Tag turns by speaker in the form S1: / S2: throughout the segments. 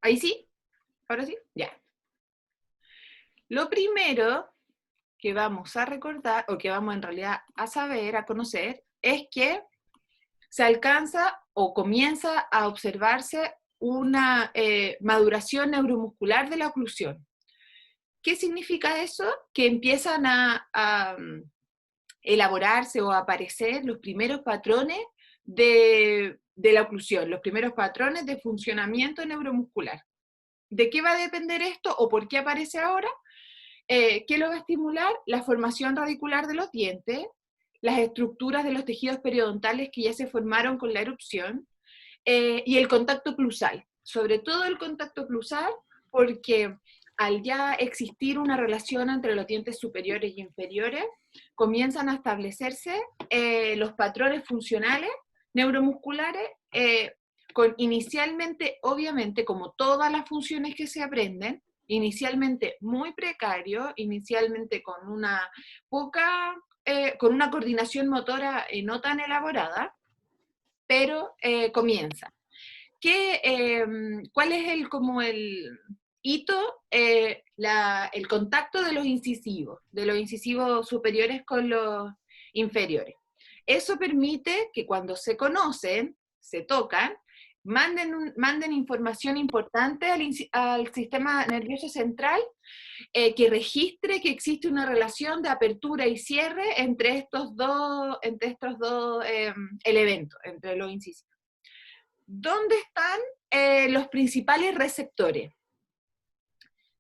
S1: ¿Ahí sí? ¿Ahora sí? Ya. Lo primero que vamos a recordar, o que vamos en realidad a saber, a conocer, es que se alcanza o comienza a observarse una maduración neuromuscular de la oclusión. ¿Qué significa eso? Que empiezan a elaborarse o a aparecer los primeros patrones de la oclusión, los primeros patrones de funcionamiento neuromuscular. ¿De qué va a depender esto o por qué aparece ahora? ¿Qué lo va a estimular? La formación radicular de los dientes, las estructuras de los tejidos periodontales que ya se formaron con la erupción, y el contacto oclusal, sobre todo el contacto oclusal, porque al ya existir una relación entre los dientes superiores y inferiores, comienzan a establecerse los patrones funcionales neuromusculares, con inicialmente, obviamente, como todas las funciones que se aprenden, inicialmente muy precario, inicialmente con una poca, con una coordinación motora no tan elaborada, pero comienza. ¿Cuál es como el hito? El contacto de los incisivos superiores con los inferiores. Eso permite que cuando se conocen, se tocan, manden información importante al sistema nervioso central, que registre que existe una relación de apertura y cierre entre estos dos elementos, entre los incisivos. ¿Dónde están los principales receptores?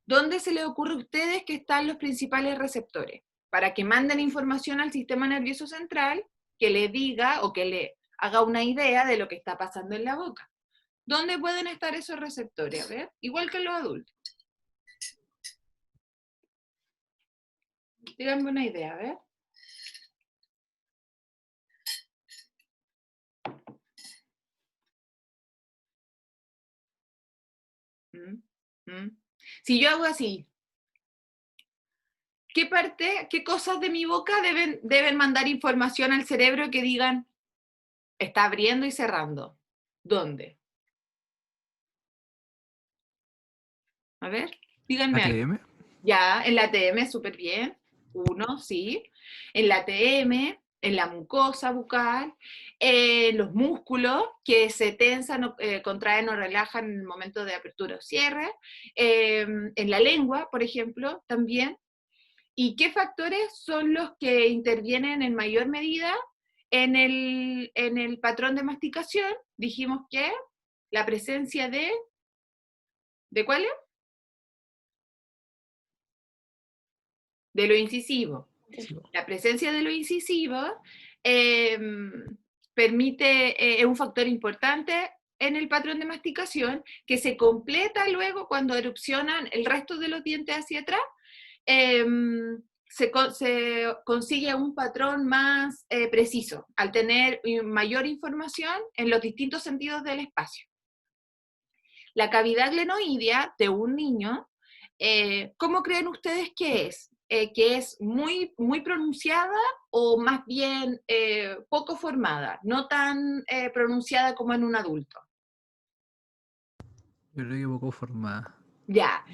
S1: ¿Dónde se les ocurre a ustedes que están los principales receptores? Para que manden información al sistema nervioso central, que le diga o que le haga una idea de lo que está pasando en la boca. ¿Dónde pueden estar esos receptores? A ver, igual que en los adultos. Díganme una idea, a ver. Mm, mm. Si yo hago así, qué cosas de mi boca deben mandar información al cerebro que digan, está abriendo y cerrando? ¿Dónde? A ver, díganme algo.
S2: ATM.
S1: Ya, en la TM, súper bien. Uno, sí. En la TM, en la mucosa bucal, en los músculos que se tensan, contraen o relajan en el momento de apertura o cierre, en la lengua, por ejemplo, también. ¿Y qué factores son los que intervienen en mayor medida en el patrón de masticación? Dijimos que la presencia ¿de cuáles? De lo incisivo.
S2: Sí,
S1: La presencia de lo incisivo eh, es un factor importante en el patrón de masticación que se completa luego cuando erupcionan el resto de los dientes hacia atrás. eh, se consigue un patrón más preciso al tener mayor información en los distintos sentidos del espacio. La cavidad glenoidea de un niño, ¿cómo creen ustedes que es? ¿Que es muy, muy pronunciada o más bien poco formada, no tan pronunciada como en un adulto?
S2: yo creo que poco formada.
S1: Ya.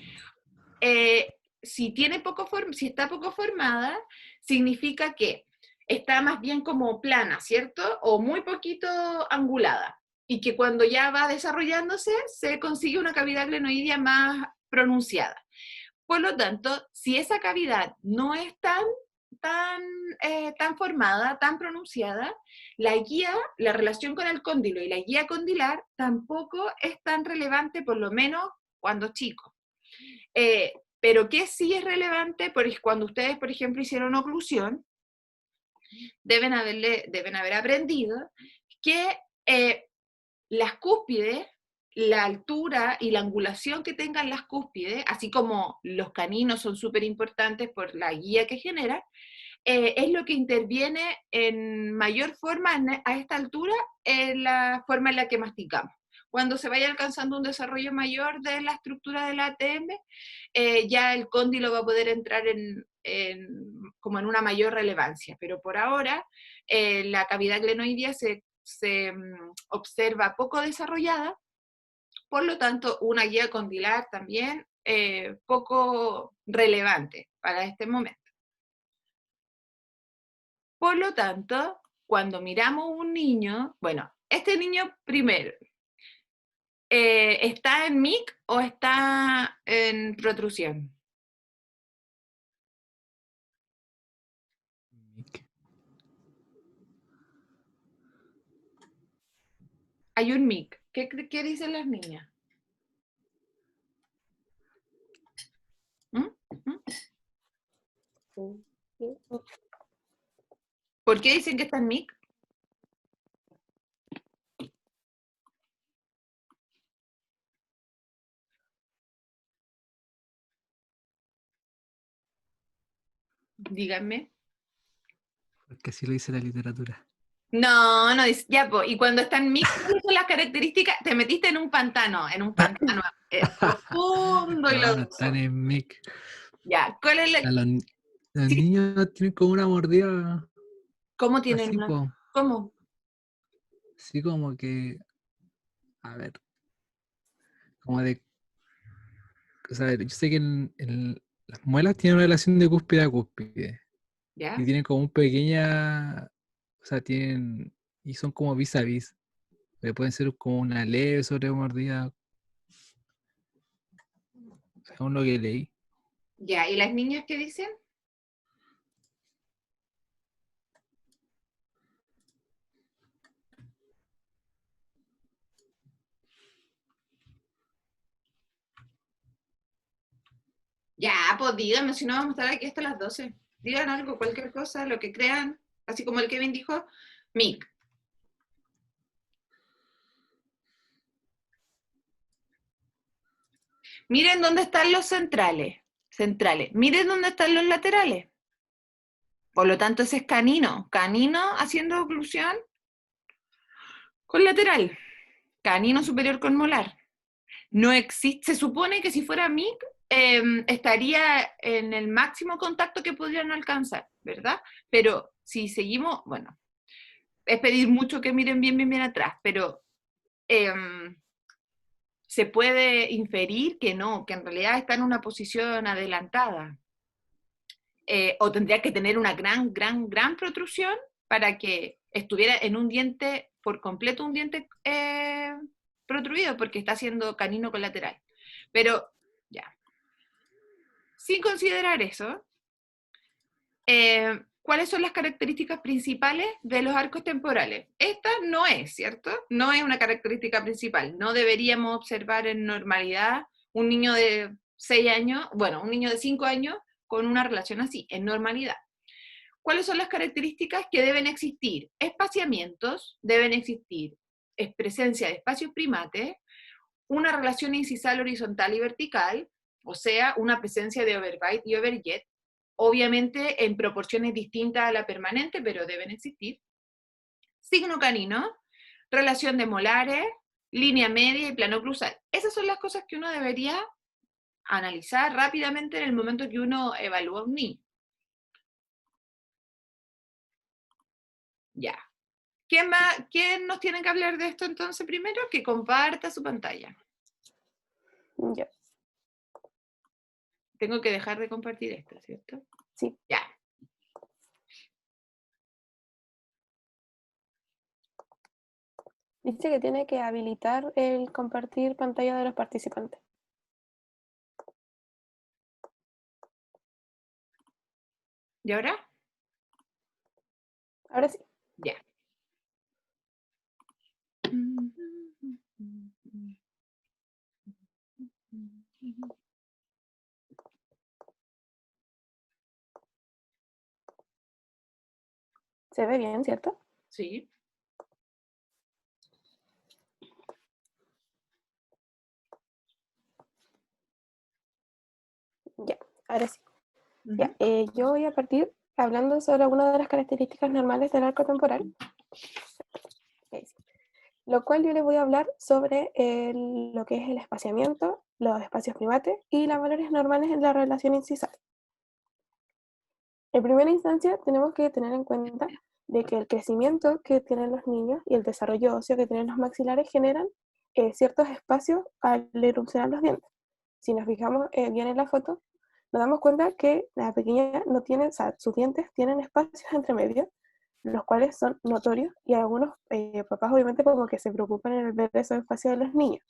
S1: Si está poco formada, significa que está más bien como plana, ¿cierto? O muy poquito angulada. Y que cuando ya va desarrollándose, se consigue una cavidad glenoidea más pronunciada. Por lo tanto, si esa cavidad no es tan formada, tan pronunciada, la relación con el cóndilo y la guía condilar tampoco es tan relevante, por lo menos cuando chico. Pero que sí es relevante, porque cuando ustedes, por ejemplo, hicieron oclusión, deben haber aprendido que las cúspides, la altura y la angulación que tengan las cúspides, así como los caninos son súper importantes por la guía que genera, es lo que interviene en mayor forma a esta altura en la forma en la que masticamos. Cuando se vaya alcanzando un desarrollo mayor de la estructura del ATM, ya el cóndilo va a poder entrar como en una mayor relevancia. Pero por ahora, la cavidad glenoidea se observa poco desarrollada por lo tanto, una guía condilar también poco relevante para este momento. Por lo tanto, cuando miramos un niño, bueno, este niño primero, ¿está en MIC o está en protrusión? Hay un MIC. ¿Qué dicen las niñas? ¿Mm? ¿Mm? ¿Por qué dicen que está en MIC? Díganme.
S2: Porque así lo dice la literatura.
S1: No, no, ya, y cuando está en MIC, ¿cuáles son las características? Te metiste en un pantano profundo y
S2: No, no están
S1: lodoso.
S2: en MIC.
S1: Ya, ¿cuál es la...
S2: Los
S1: Sí,
S2: niños tienen como una mordida
S1: ¿cómo tienen
S2: así,
S1: una?
S2: po.
S1: ¿Cómo?
S2: Así como que, a ver, como de, o sea, yo sé que las muelas tienen una relación de cúspide a cúspide y
S1: ¿Ya?
S2: tienen como un pequeña, o sea, tienen, y son como vis a vis, que pueden ser como una leve sobremordida, según lo que leí.
S1: Ya, ¿y las niñas qué dicen? Ya, pues díganme, si no vamos a estar aquí hasta las 12. Digan algo, cualquier cosa, lo que crean, así como el Kevin dijo, MIC. Miren dónde están los centrales. Miren dónde están los laterales. Por lo tanto, ese es canino. Canino haciendo oclusión con lateral. Canino superior con molar. No existe, se supone que si fuera MIC, estaría en el máximo contacto que podrían alcanzar, ¿verdad? Pero si seguimos, bueno, es pedir mucho que miren bien, bien, bien atrás, pero se puede inferir que no, que en realidad está en una posición adelantada. O tendría que tener una gran, gran, gran protrusión para que estuviera en un diente, por completo un diente protruido, porque está haciendo canino colateral. Pero ya, sin considerar eso, ¿cuáles son las características principales de los arcos temporales? Esta no es, ¿cierto? No es una característica principal. No deberíamos observar en normalidad un niño de 6 años, bueno, un niño de 5 años con una relación así, en normalidad. ¿Cuáles son las características que deben existir? Espaciamientos, deben existir presencia de espacios primates, una relación incisal horizontal y vertical, o sea, una presencia de overbite y overjet, obviamente en proporciones distintas a la permanente, pero deben existir. Signo canino, relación de molares, línea media y plano oclusal. Esas son las cosas que uno debería analizar rápidamente en el momento que uno evalúa un niño. Ya. ¿Quién nos tiene que hablar de esto entonces primero? Que comparta su pantalla.
S3: Ya,
S1: Tengo que dejar de compartir esto, ¿cierto?
S3: sí.
S1: Ya.
S3: Dice que tiene que habilitar el compartir pantalla de los participantes.
S1: ¿Y ahora?
S3: Ahora sí.
S1: Ya.
S3: Se ve bien, ¿cierto?
S1: Sí.
S3: Ya, ahora sí.
S1: Uh-huh.
S3: Ya, yo voy a partir hablando sobre algunas de las características normales del arco temporal. Lo cual yo les voy a hablar sobre lo que es el espaciamiento, los espacios primates y las valores normales en la relación incisal. En primera instancia, tenemos que tener en cuenta de que el crecimiento que tienen los niños y el desarrollo óseo que tienen los maxilares generan ciertos espacios al erupcionar los dientes. Si nos fijamos bien en la foto, nos damos cuenta que la pequeña no tiene, o sea, sus dientes tienen espacios entre medio, los cuales son notorios, y algunos papás obviamente como que se preocupan en ver esos espacios de los niños,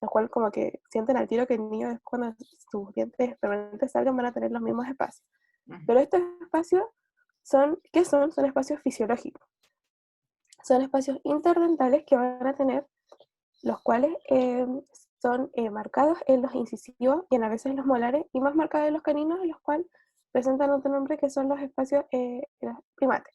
S3: los cuales como que sienten al tiro que el niño cuando sus dientes permanentes salgan van a tener los mismos espacios. Pero estos espacios son, ¿qué son? Son espacios fisiológicos. Son espacios interdentales que van a tener, los cuales son marcados en los incisivos y a veces en los molares, y más marcados en los caninos, los cuales presentan otro nombre que son los espacios primates.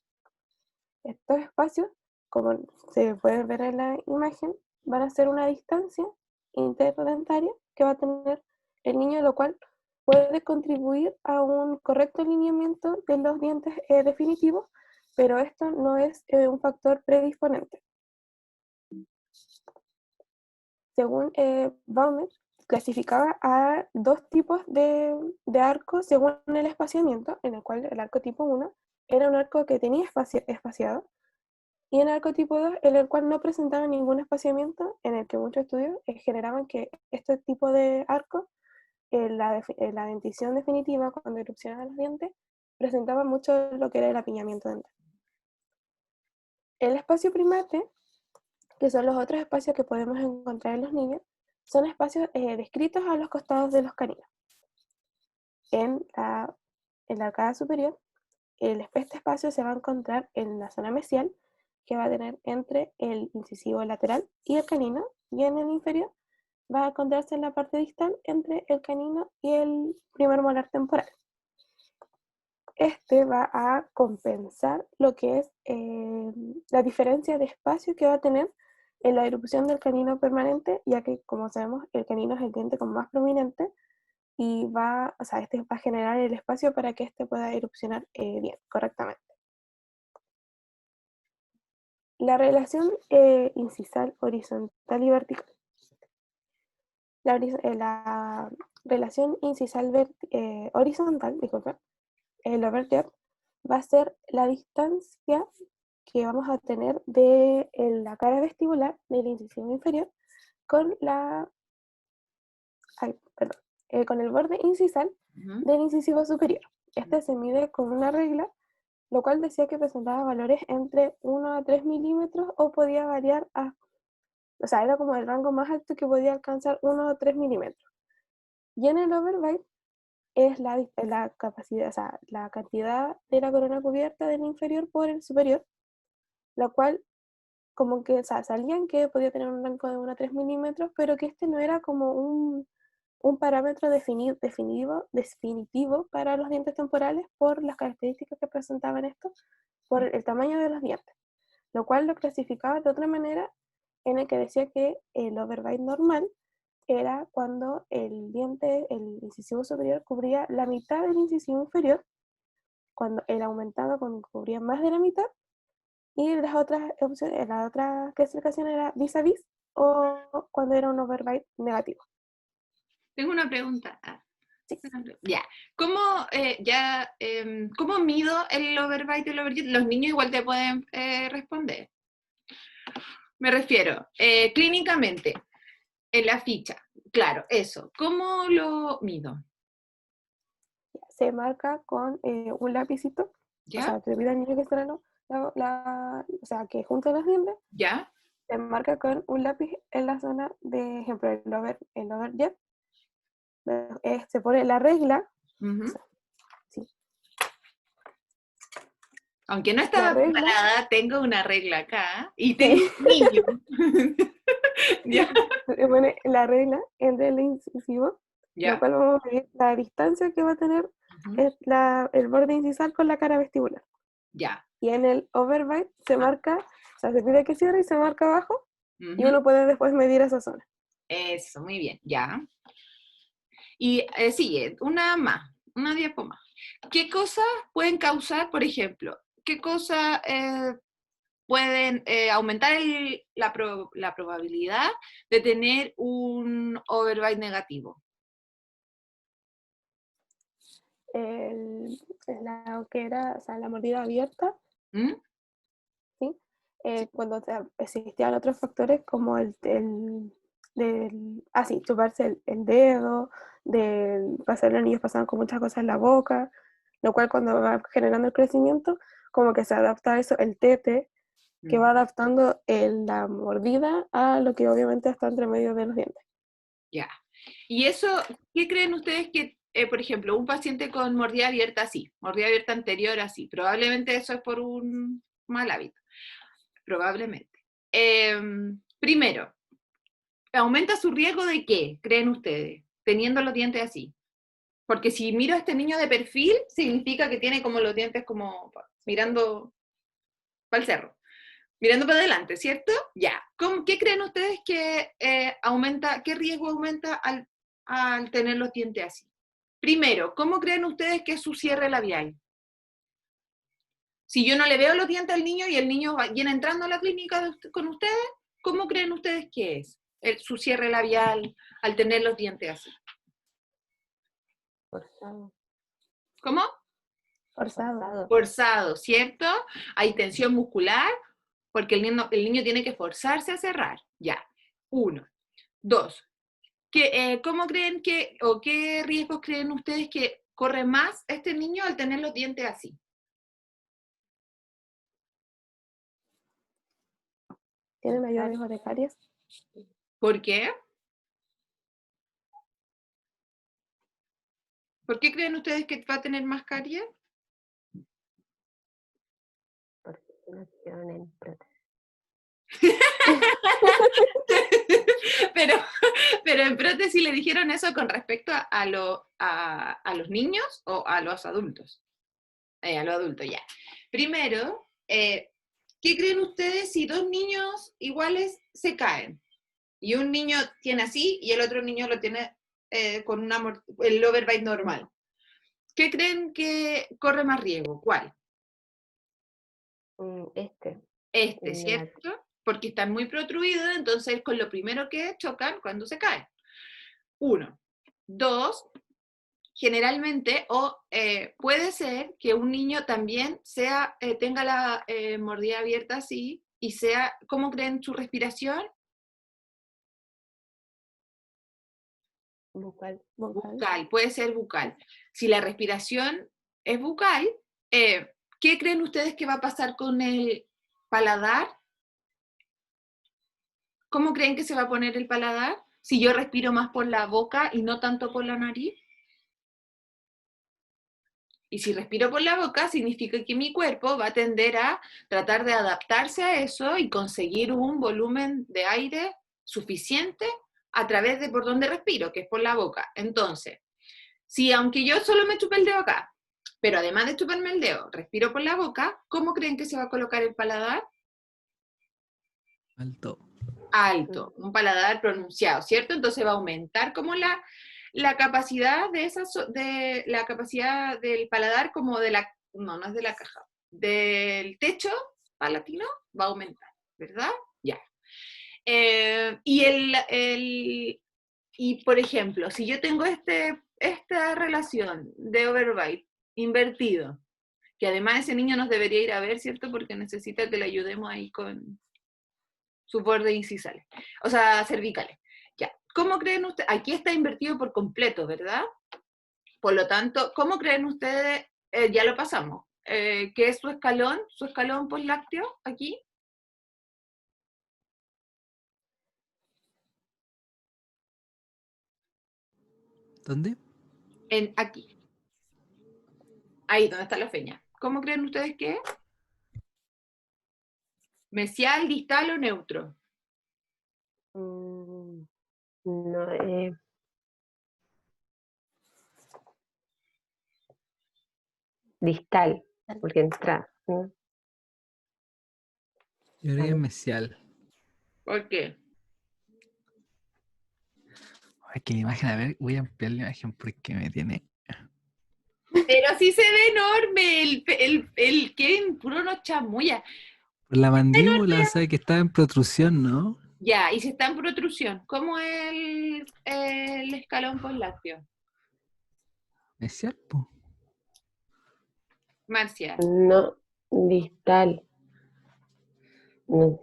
S3: Estos espacios, como se puede ver en la imagen, van a ser una distancia interdentaria que va a tener el niño, lo cual puede contribuir a un correcto alineamiento de los dientes definitivos, pero esto no es un factor predisponente. Según Baumer, clasificaba a dos tipos de arcos según el espaciamiento, en el cual el arco tipo 1 era un arco que tenía espaciado, y el arco tipo 2, en el cual no presentaba ningún espaciamiento, en el que muchos estudios generaban que este tipo de arco, la dentición definitiva, cuando erupcionaban los dientes, presentaba mucho lo que era el apiñamiento dental. El espacio primate, que son los otros espacios que podemos encontrar en los niños, son espacios descritos a los costados de los caninos. En la arcada superior, este espacio se va a encontrar en la zona mesial, que va a tener entre el incisivo lateral y el canino, y en el inferior va a encontrarse en la parte distal entre el canino y el primer molar temporal. Este va a compensar lo que es la diferencia de espacio que va a tener en la erupción del canino permanente, ya que, como sabemos, el canino es el diente como más prominente, y este va a generar el espacio para que este pueda erupcionar bien, correctamente. La relación incisal horizontal y vertical. La relación incisal horizontal, disculpa, el overlap, va a ser la distancia que vamos a tener de la cara vestibular del incisivo inferior con con el borde incisal del incisivo superior. Este se mide con una regla, lo cual decía que presentaba valores entre 1 a 3 milímetros o podía variar o sea, era como el rango más alto que podía alcanzar 1 o 3 milímetros. Y en el overbite es la capacidad, o sea, la cantidad de la corona cubierta del inferior por el superior, la cual como que, o sea, salían que podía tener un rango de 1 a 3 milímetros, pero que este no era como un parámetro definitivo para los dientes temporales por las características que presentaban estos, por el tamaño de los dientes, lo cual lo clasificaba de otra manera, en el que decía que el overbite normal era cuando el incisivo superior cubría la mitad del incisivo inferior, cuando el aumentado cubría más de la mitad, y las otras opciones, la otra clasificación era vis a vis, o cuando era un overbite negativo.
S1: Tengo una pregunta.
S3: Sí.
S1: Ya. ¿Cómo mido el overbite y el overjet? Los niños igual te pueden responder. Me refiero, clínicamente, en la ficha. Claro, eso. ¿Cómo lo mido?
S3: Se marca con un lapicito,
S1: ¿Ya?
S3: o sea, te pide al niño que esté o sea, que junte los dientes,
S1: ¿Ya?
S3: se marca con un lápiz en la zona de, ejemplo, el overjet, se pone la regla,
S1: Uh-huh.
S3: o sea, sí,
S1: Aunque no
S3: la
S1: estaba
S3: regla,
S1: preparada, tengo una regla acá y tengo
S3: sí,
S1: un niño. ¿Ya?
S3: se pone la regla entre el incisivo, lo
S1: ¿Ya?
S3: cual vamos a medir la distancia que va a tener
S1: Uh-huh.
S3: el borde incisal con la cara vestibular.
S1: Ya.
S3: Y en el overbite se marca, o sea, se pide que cierre y se marca abajo, y
S1: Uh-huh.
S3: uno puede después medir esa zona.
S1: Eso, muy bien, ya. Y sigue, una diapo más. ¿Qué cosas pueden causar, por ejemplo, qué cosas pueden aumentar la probabilidad de tener un overbite negativo?
S3: Que era, o sea, la mordida abierta,
S1: ¿Mm?
S3: ¿sí?
S1: Sí.
S3: Cuando existían otros factores como así, chuparse el dedo, del pasar los niños pasaban con muchas cosas en la boca, lo cual cuando va generando el crecimiento, como que se adapta a eso, el tete, que va adaptando la mordida a lo que obviamente está entre medio de los dientes.
S1: Ya. Y eso, ¿qué creen ustedes que, por ejemplo, un paciente con mordida abierta así, mordida abierta anterior así, probablemente eso es por un mal hábito, probablemente. Primero, ¿aumenta su riesgo de qué, creen ustedes, teniendo los dientes así? Porque si miro a este niño de perfil, significa que tiene como los dientes como mirando para el cerro, mirando para adelante, ¿cierto? Ya. ¿Qué creen ustedes que aumenta, qué riesgo aumenta al tener los dientes así? Primero, ¿cómo creen ustedes que es su cierre labial? Si yo no le veo los dientes al niño y el niño viene entrando a la clínica con ustedes, ¿cómo creen ustedes que es su cierre labial al tener los dientes así?
S4: Forzado.
S1: ¿Cómo?
S3: Forzado.
S1: Forzado, ¿cierto? Hay tensión muscular porque el niño tiene que forzarse a cerrar. Ya. 1. 2. ¿Cómo creen que, o qué riesgos creen ustedes que corre más este niño al tener los dientes así?
S3: ¿Tiene mayor riesgo de caries?
S1: ¿Por qué? ¿Por qué creen ustedes que va a tener más caries?
S4: Porque nacieron en prótesis.
S1: pero en prótesis le dijeron eso con respecto a los niños o a los adultos. A los adultos, ya. Primero, ¿qué creen ustedes si dos niños iguales se caen? Y un niño tiene así y el otro niño lo tiene con el overbite normal. ¿Qué creen que corre más riesgo? ¿Cuál?
S4: Este.
S1: Este, ¿cierto? Porque están muy protruidos, entonces con lo primero que chocan cuando se caen. 1. 2. Generalmente, puede ser que un niño también tenga la mordida abierta así y sea, ¿cómo creen su respiración?
S4: Bucal.
S1: Bucal, puede ser bucal. Si la respiración es bucal, ¿qué creen ustedes que va a pasar con el paladar? ¿Cómo creen que se va a poner el paladar? Si yo respiro más por la boca y no tanto por la nariz. Y si respiro por la boca, significa que mi cuerpo va a tender a tratar de adaptarse a eso y conseguir un volumen de aire suficiente a través de por donde respiro, que es por la boca. Entonces, si aunque yo solo me chupe el dedo acá, pero además de chuparme el dedo, respiro por la boca, ¿cómo creen que se va a colocar el paladar?
S2: Alto.
S1: Alto, un paladar pronunciado, ¿cierto? Entonces va a aumentar como la capacidad de la capacidad del paladar como no es de la caja, del techo palatino va a aumentar, ¿verdad? Ya. Y por ejemplo, si yo tengo esta relación de overbite invertido, que además ese niño nos debería ir a ver, ¿cierto? Porque necesita que le ayudemos ahí con sus bordes incisales, o sea, cervicales. Ya, ¿cómo creen ustedes? Aquí está invertido por completo, ¿verdad? Por lo tanto, ¿cómo creen ustedes? Ya lo pasamos. ¿Qué es su escalón postlácteo aquí?
S2: ¿Dónde?
S1: Aquí. Ahí donde está la feña. ¿Cómo creen ustedes que es? ¿Mesial, distal o neutro?
S4: No, distal, porque entra.
S2: Yo creo que es mesial.
S1: ¿Por qué?
S2: Ay, que la imagen, a ver, voy a ampliar la imagen porque me tiene.
S1: Pero sí se ve enorme, el Kevin puro no chamulla.
S2: Por la mandíbula, o sea, que está en protrusión, ¿no?
S1: Ya, y si está en protrusión, ¿cómo es el escalón postlácteo?
S2: Mesial, po.
S1: Marcia.
S4: No, distal. No.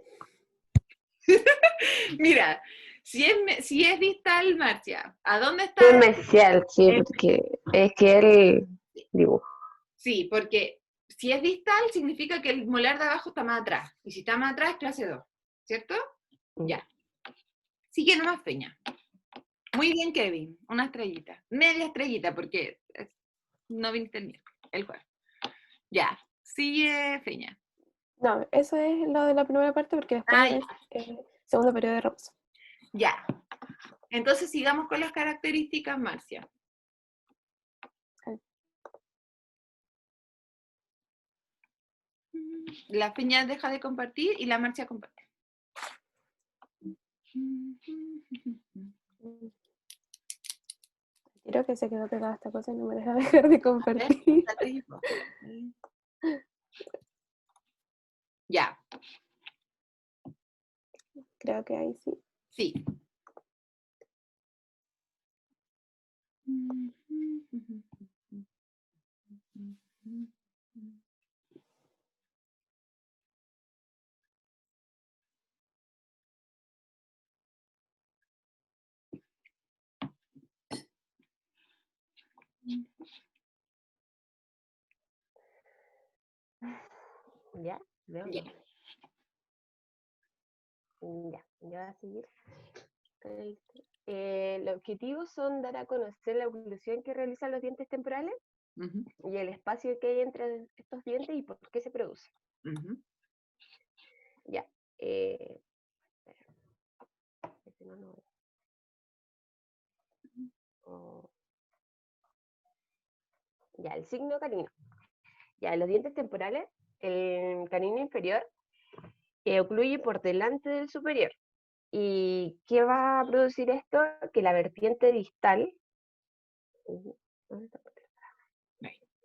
S1: Mira, Si es distal, Marcia, ¿a dónde está?
S4: Es mesial, sí, porque es que él dibujo.
S1: Sí, porque si es distal, significa que el molar de abajo está más atrás. Y si está más atrás, es clase 2. ¿Cierto? Ya. Sigue nomás, Peña. Muy bien, Kevin. Una estrellita. Media estrellita, porque no viniste el jueves. Ya. Sigue, Peña.
S3: No, eso es lo de la primera parte porque después
S1: Ah,
S3: es segundo periodo de reposo.
S1: ya. Entonces sigamos con las características, Marcia. La Peña deja de compartir y la Marcia comparte.
S3: Creo que se quedó pegada esta cosa y no me deja dejar de compartir.
S1: Ya,
S3: Creo que ahí sí.
S1: sí.
S4: ¿Ya? ¿Veo?
S1: Ya.
S4: Ya, ya va a seguir. Los objetivos son dar a conocer la oclusión que realizan los dientes temporales
S1: Ujú,
S4: y el espacio que hay entre estos dientes y por qué se produce.
S1: ujú.
S4: Ya. Ese no. Oh, ya, el signo canino. Ya, los dientes temporales, el canino inferior ocluye por delante del superior. ¿Y qué va a producir esto? Que la vertiente distal ¿dónde está?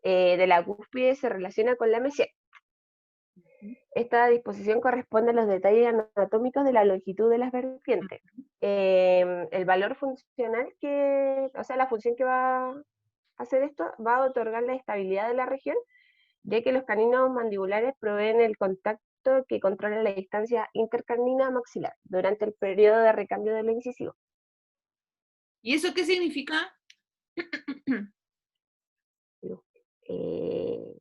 S4: De la cúspide se relaciona con la mesial. Esta disposición corresponde a los detalles anatómicos de la longitud de las vertientes. El valor funcional o sea, la función que va a hacer esto, va a otorgar la estabilidad de la región, ya que los caninos mandibulares proveen el contacto que controla la distancia intercanina maxilar durante el periodo de recambio de lo incisivo.
S1: ¿Y eso qué significa?
S4: Eh,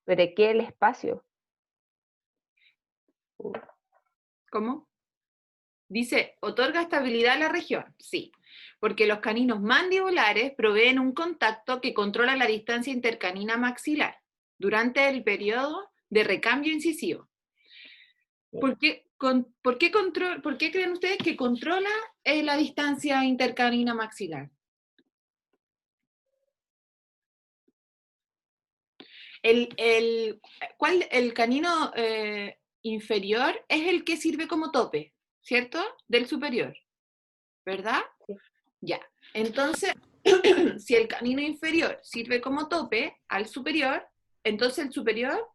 S4: ¿Pero qué el espacio?
S1: ¿Cómo? Dice, otorga estabilidad a la región. Sí, porque los caninos mandibulares proveen un contacto que controla la distancia intercanina maxilar durante el periodo de recambio incisivo. ¿Por qué creen ustedes que controla la distancia intercanina maxilar? El canino inferior es el que sirve como tope, ¿cierto? Del superior, ¿verdad?
S4: Sí.
S1: Ya. Entonces, si el canino inferior sirve como tope al superior, entonces el superior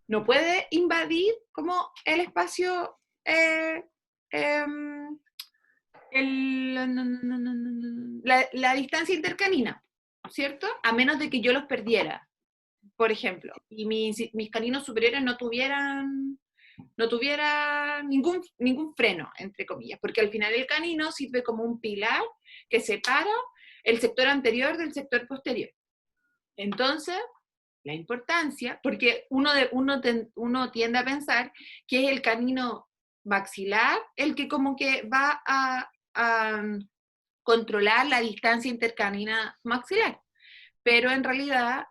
S1: no puede invadir como el espacio, la distancia intercanina, ¿cierto? A menos de que yo los perdiera, por ejemplo, y mis caninos superiores no tuvieran ningún freno, entre comillas, porque al final el canino sirve como un pilar que separa el sector anterior del sector posterior. Entonces, la importancia, porque uno tiende a pensar que es el canino maxilar el que como que va a controlar la distancia intercanina maxilar, pero en realidad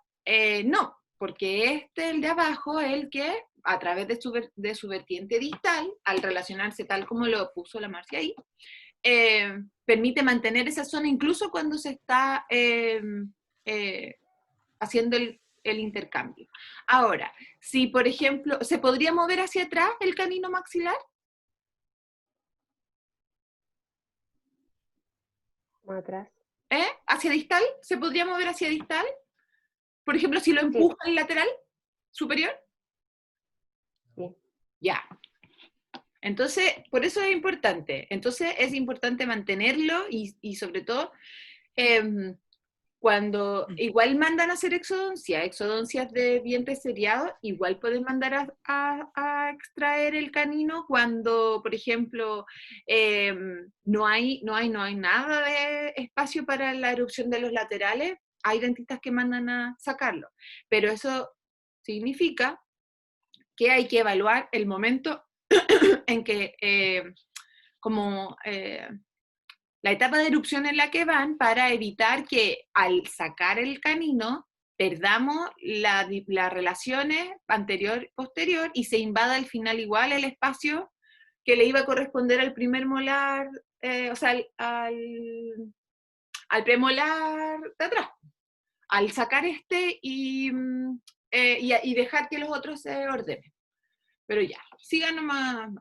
S1: no, porque el de abajo, es el que a través de su vertiente distal, al relacionarse tal como lo puso la Marcia ahí, permite mantener esa zona incluso cuando se está haciendo el intercambio. Ahora, si por ejemplo, ¿se podría mover hacia atrás el canino maxilar?
S4: Más atrás.
S1: ¿Hacia distal? ¿Se podría mover hacia distal? Por ejemplo, si lo empuja al lateral superior.
S4: Sí.
S1: Ya. Entonces, por eso es importante. Entonces, es importante mantenerlo y sobre todo, cuando igual mandan a hacer exodoncias de vientre seriado, igual pueden mandar a extraer el canino cuando, por ejemplo, no hay nada de espacio para la erupción de los laterales. Hay dentistas que mandan a sacarlo, pero eso significa que hay que evaluar el momento en que, la etapa de erupción en la que van, para evitar que al sacar el canino perdamos las relaciones anterior-posterior y se invada al final igual el espacio que le iba a corresponder al primer molar, o sea, al premolar de atrás. Al sacar y dejar que los otros se ordenen. Pero ya, sigan nomás.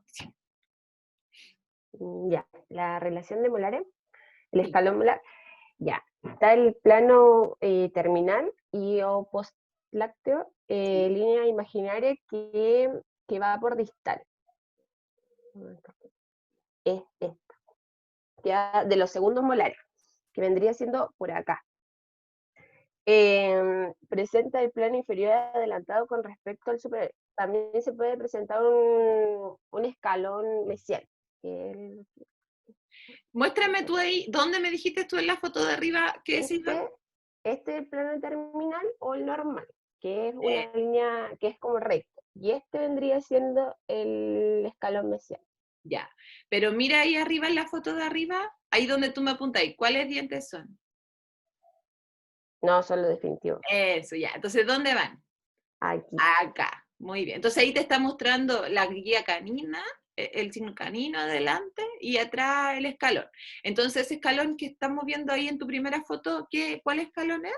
S4: Ya, la relación de molares, el
S1: Sí.
S4: escalón molar, ya. Está el plano terminal y o postlácteo, línea imaginaria que va por distal. Es esta. Ya de los segundos molares, que vendría siendo por acá. Presenta el plano inferior adelantado con respecto al superior. También se puede presentar un escalón mesial.
S1: Muéstrame tú ahí, ¿dónde me dijiste tú en la foto de arriba que decís?
S4: Este es el plano terminal o el normal, que es una línea que es como recto. Y este vendría siendo el escalón mesial.
S1: Ya, pero mira ahí arriba en la foto de arriba, ahí donde tú me apuntas, ¿cuáles dientes son?
S4: No, son los definitivos.
S1: Eso, ya. Entonces, ¿dónde van?
S4: Aquí.
S1: Acá. Muy bien. Entonces ahí te está mostrando la guía canina, el signo canino adelante y atrás el escalón. Entonces, ese escalón que estamos viendo ahí en tu primera foto, ¿cuál escalón es?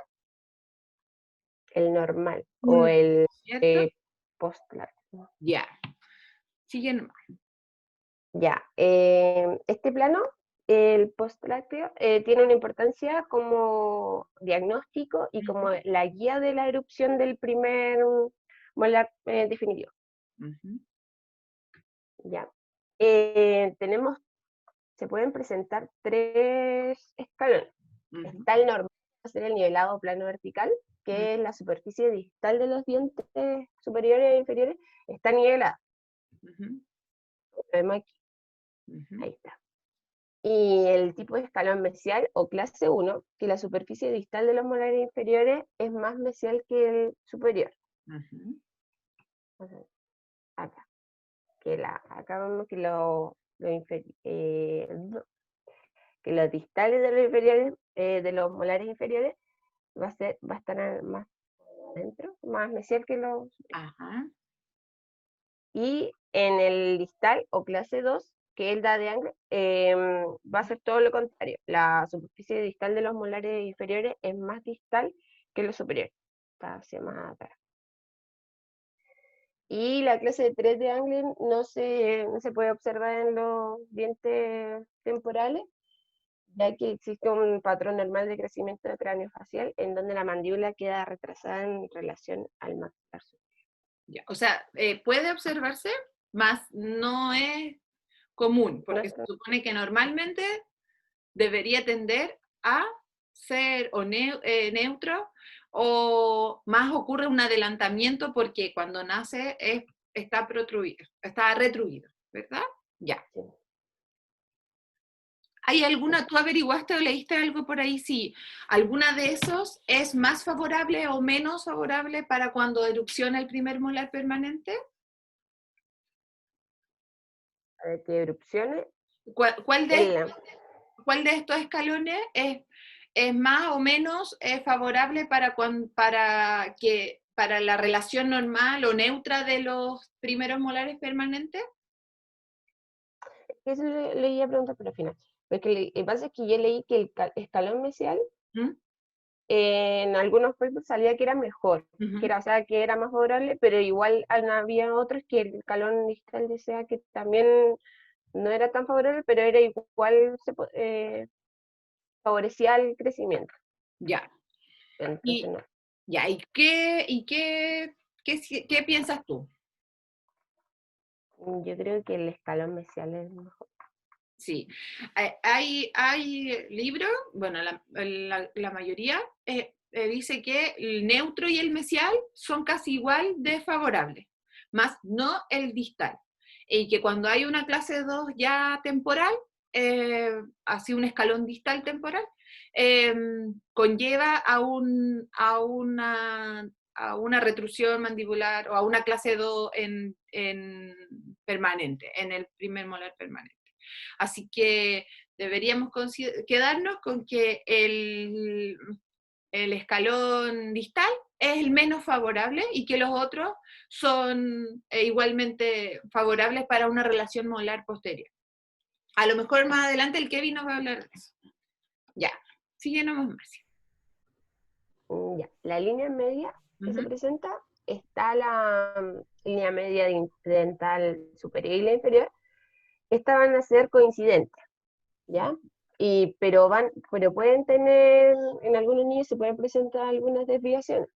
S4: El normal o el
S1: ¿Cierto?
S4: postlácteo.
S1: Ya. Sigue nomás.
S4: Ya. Este plano, el postlácteo, tiene una importancia como diagnóstico y como la guía de la erupción del primer molar definitivo.
S1: Ujú.
S4: Ya. Se pueden presentar 3 escalones.
S1: Ujú.
S4: Está el normal, va a ser el nivelado plano vertical, que es la superficie distal de los dientes superiores e inferiores, está nivelada.
S1: Ujú.
S4: Lo vemos aquí.
S1: Ujú.
S4: Ahí está. Y el tipo de escalón mesial o clase 1, que la superficie distal de los molares inferiores es más mesial que el superior.
S1: Ujú.
S4: Acá. Acá vemos que que los distales de los inferiores, de los molares inferiores, va a estar más adentro, más mesial que los.
S1: Ajá.
S4: Y en el distal o clase 2, que es el de angle, va a ser todo lo contrario. La superficie distal de los molares inferiores es más distal que los superiores. Está hacia más atrás. Y la clase de 3 de angle no se puede observar en los dientes temporales, ya que existe un patrón normal de crecimiento craneofacial en donde la mandíbula queda retrasada en relación al maxilar superior.
S1: Ya. O sea, puede observarse, más no es común, porque se supone que normalmente debería tender a ser neutro, o más ocurre un adelantamiento porque cuando nace está protruido, está retruido, ¿verdad? Ya.
S4: Sí.
S1: ¿Hay alguna, tú averiguaste o leíste algo por ahí, si alguna de esos es más favorable o menos favorable para cuando erupciona el primer molar permanente?
S4: Que erupciones.
S1: ¿Cuál de estos escalones es más o menos favorable para la relación normal o neutra de los primeros molares permanentes?
S4: Eso le iba a preguntar por el final. Porque lo que pasa es que yo leí que el escalón mesial
S1: ¿Mm?
S4: en algunos papers salía que era mejor,
S1: Ujú.
S4: o sea, que era más favorable, pero igual había otros que el escalón distal decía que también no era tan favorable, pero era igual, favorecía el crecimiento.
S1: Ya.
S4: Entonces,
S1: Y,
S4: no.
S1: ya, ¿qué piensas tú?
S4: Yo creo que el escalón mesial es mejor.
S1: Sí. Hay libros, bueno, la mayoría dice que el neutro y el mesial son casi igual de favorables, más no el distal. Y que cuando hay una clase 2 ya temporal, así un escalón distal temporal, conlleva a una retrusión mandibular o a una clase 2 en permanente, en el primer molar permanente. Así que deberíamos quedarnos con que el escalón distal es el menos favorable y que los otros son igualmente favorables para una relación molar posterior. A lo mejor más adelante el Kevin nos va a hablar de eso. Ya, sigue nomás, Marcia.
S4: Ya, la línea media que se presenta, está la línea media dental superior y la inferior. Estas van a ser coincidentes, ¿ya? Pero pueden tener, en algunos niños se pueden presentar algunas desviaciones,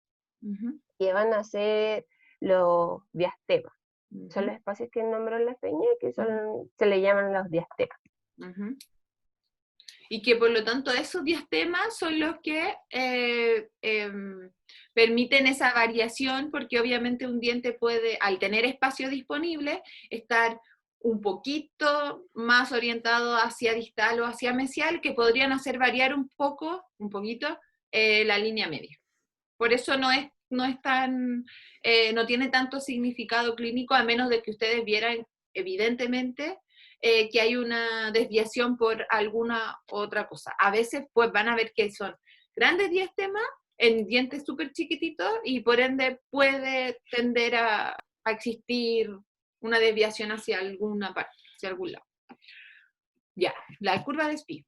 S4: que van a ser los diastemas. Son los espacios que nombró la Peña, que se le llaman los diastemas.
S1: Y que por lo tanto esos diastemas son los que permiten esa variación, porque obviamente un diente puede, al tener espacio disponible, estar un poquito más orientado hacia distal o hacia mesial, que podrían hacer variar un poquito, la línea media. Por eso no tiene tanto significado clínico, a menos de que ustedes vieran evidentemente que hay una desviación por alguna otra cosa. A veces pues van a ver que son grandes diastemas en dientes súper chiquititos y por ende puede tender a existir una desviación hacia alguna parte, hacia algún lado. Ya, la curva de Spee.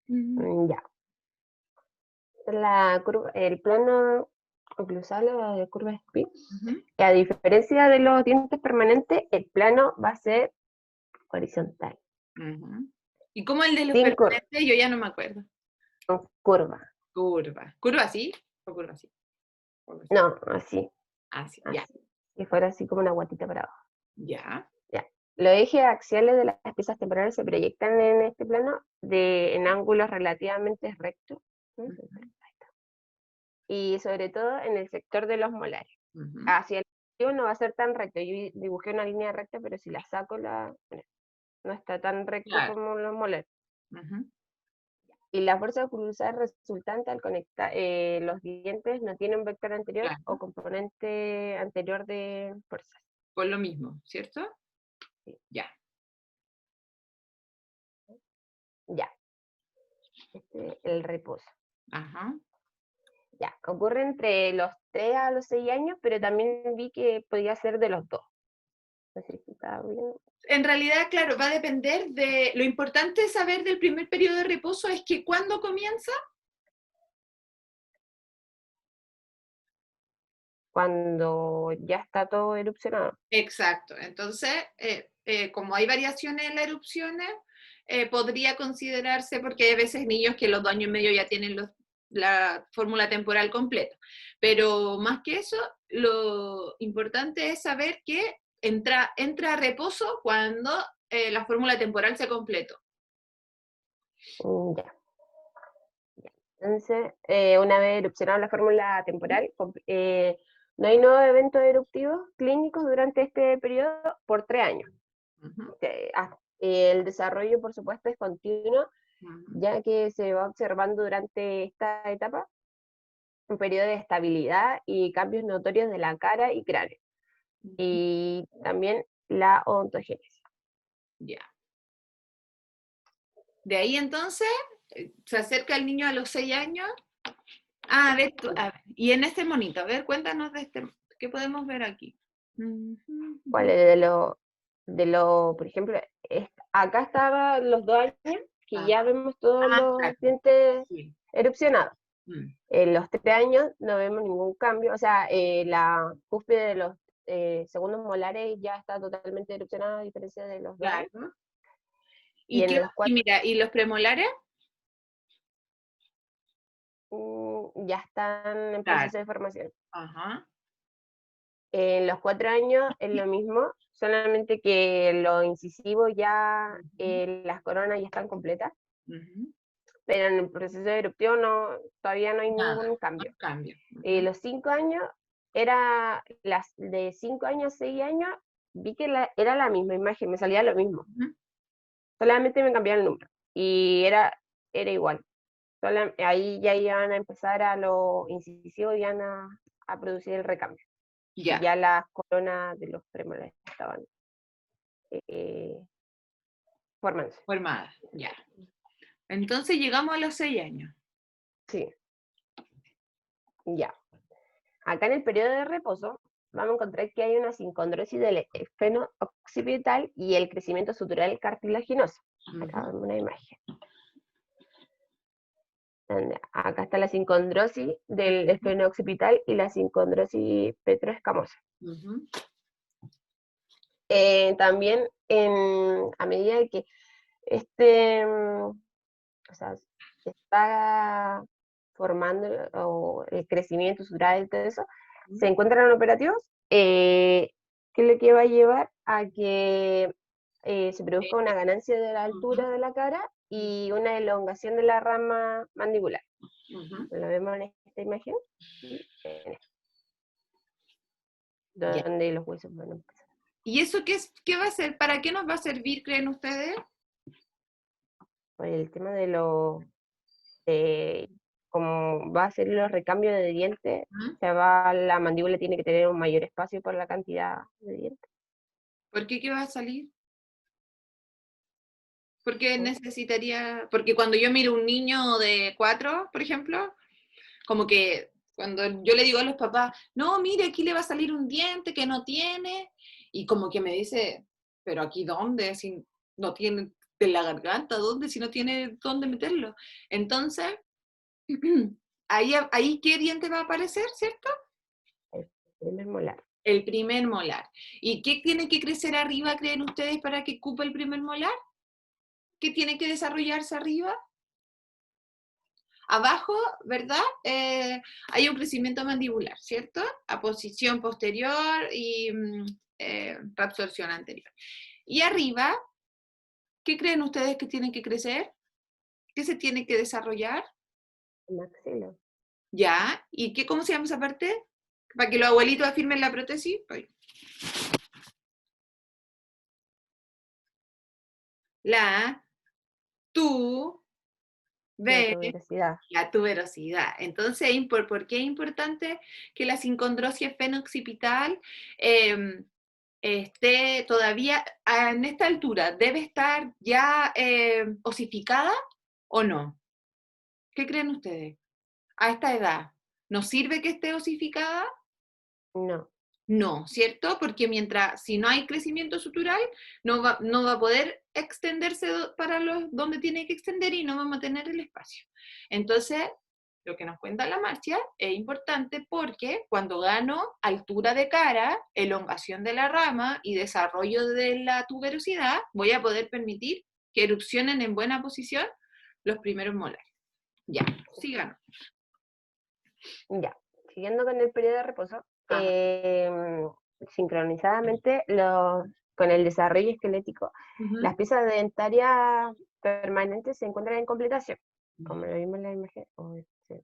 S4: Ya. El plano oclusal, la curva de Spee, a diferencia de los dientes permanentes, el plano va a ser horizontal.
S1: ¿Y como el de los permanentes? Yo ya no me acuerdo.
S4: Curva.
S1: ¿Curva así? ¿O curva así?
S4: No, así.
S1: Así, ya.
S4: Si fuera así como una guatita para abajo.
S1: Ya.
S4: Los ejes axiales de las piezas temporales se proyectan en este plano en ángulos relativamente rectos. Y sobre todo en el sector de los molares. Hacia el interior no va a ser tan recto. Yo dibujé una línea recta, pero si la saco, no está tan recto como los molares. Y la fuerza cruzada resultante al conectar los dientes no tiene un vector anterior o componente anterior de fuerza.
S1: Por lo mismo, ¿cierto?
S4: Sí.
S1: Ya.
S4: Ya. El reposo.
S1: Ajá.
S4: Ya, ocurre entre los 3 a los 6 años, pero también vi que podía ser de los 2. No sé si estaba bien.
S1: En realidad, claro, va a depender de... Lo importante de saber del primer periodo de reposo es que ¿cuándo comienza?
S4: Cuando ya está todo erupcionado.
S1: Exacto. Entonces, como hay variaciones en las erupciones, podría considerarse, porque hay veces niños que los 2 años y medio ya tienen la fórmula temporal completa. Pero más que eso, lo importante es saber que entra a reposo cuando la fórmula temporal se completó.
S4: Ya. Entonces, una vez erupcionada la fórmula temporal, no hay nuevos eventos eruptivos clínicos durante este periodo por 3 años. El desarrollo, por supuesto, es continuo, ya que se va observando durante esta etapa un periodo de estabilidad y cambios notorios de la cara y cráneo. Y también la odontogénesis.
S1: Ya. De ahí entonces, se acerca el niño a los 6 años. A ver, y en este monito, a ver, cuéntanos de este, ¿qué podemos ver aquí?
S4: ¿Cuál es por ejemplo, acá estaban los 2 años, que ya vemos todos los dientes erupcionados. En los 3 años no vemos ningún cambio, o sea, la cúspide de los segundos molares ya está totalmente erupcionada, a diferencia de los 2 años.
S1: Y mira, ¿y los premolares?
S4: Ya están en proceso de formación.
S1: Ajá.
S4: En los 4 años es lo mismo, solamente que los incisivos ya, las coronas ya están completas,
S1: Ujú.
S4: pero en el proceso de erupción todavía no hay
S1: Nada,
S4: ningún cambio.
S1: no cambia.
S4: Los 5 años, de 5 años a 6 años, vi que era la misma imagen, me salía lo mismo,
S1: Ujú.
S4: solamente me cambiaban el número, y era igual. Ahí ya iban a empezar a los incisivos, iban a producir el recambio. Y
S1: Ya,
S4: ya las coronas de los premolares estaban eh, formándose.
S1: formada, ya. Entonces llegamos a los 6 años.
S4: Sí, ya. Acá en el periodo de reposo vamos a encontrar que hay una sincondrosis del esfeno occipital y el crecimiento sutural cartilaginoso. Acá
S1: Ujú.
S4: vemos una imagen. Acá está la sincondrosis del esfeno occipital y la sincondrosis petroescamosa.
S1: Ujú.
S4: También a medida que o sea, se está formando o el crecimiento sutural y todo eso, se encuentran operativos, que es lo que va a llevar a que se produzca una ganancia de la altura de la cara y una elongación de la rama mandibular.
S1: Ujú.
S4: Lo vemos en esta imagen, y en esta,
S1: Ya.
S4: donde los huesos van a empezar.
S1: ¿Y eso qué va a ser? ¿Para qué nos va a servir, creen ustedes?
S4: Por el tema de como va a ser los recambios de dientes,
S1: ¿Mm?
S4: la mandíbula tiene que tener un mayor espacio por la cantidad de dientes.
S1: ¿Por qué va a salir? Porque
S4: ¿No?
S1: necesitaría, porque cuando yo miro un niño de 4, por ejemplo, como que cuando yo le digo a los papás, no, mire, aquí le va a salir un diente que no tiene, y como que me dice, pero aquí dónde, si no tiene de la garganta, ¿dónde? Si no tiene dónde meterlo. Entonces, ahí ¿qué diente va a aparecer, cierto?
S4: El primer molar.
S1: El primer molar. ¿Y qué tiene que crecer arriba, creen ustedes, para que ocupe el primer molar? ¿Qué tiene que desarrollarse arriba? Abajo, ¿verdad? Hay un crecimiento mandibular, ¿cierto? A posición posterior y reabsorción anterior. Y arriba, ¿qué creen ustedes que tiene que crecer? ¿Qué se tiene que desarrollar?
S4: El maxilo.
S1: ¿Ya? ¿Y cómo se llama esa parte? Para que los abuelitos afirmen la prótesis. Ay. La
S4: La
S1: tuberosidad.
S4: tuberosidad.
S1: La tuberosidad. Entonces, ¿por qué es importante que la sincondrosis esfeno-occipital esté todavía en esta altura? ¿Debe estar ya osificada o no? ¿Qué creen ustedes? A esta edad, ¿nos sirve que esté osificada?
S4: No.
S1: No, ¿cierto? Porque si no hay crecimiento sutural, no va a poder extenderse para donde tiene que extender y no vamos a tener el espacio. Entonces, lo que nos cuenta la marcha es importante porque cuando gano altura de cara, elongación de la rama y desarrollo de la tuberosidad, voy a poder permitir que erupcionen en buena posición los primeros molares. Ya, sigan.
S4: Ya. Siguiendo con el periodo de reposo,
S1: Ajá.
S4: sincronizadamente con el desarrollo esquelético,
S1: Ujú.
S4: las piezas dentarias permanentes se encuentran en completación, como lo vimos en la imagen. Sí.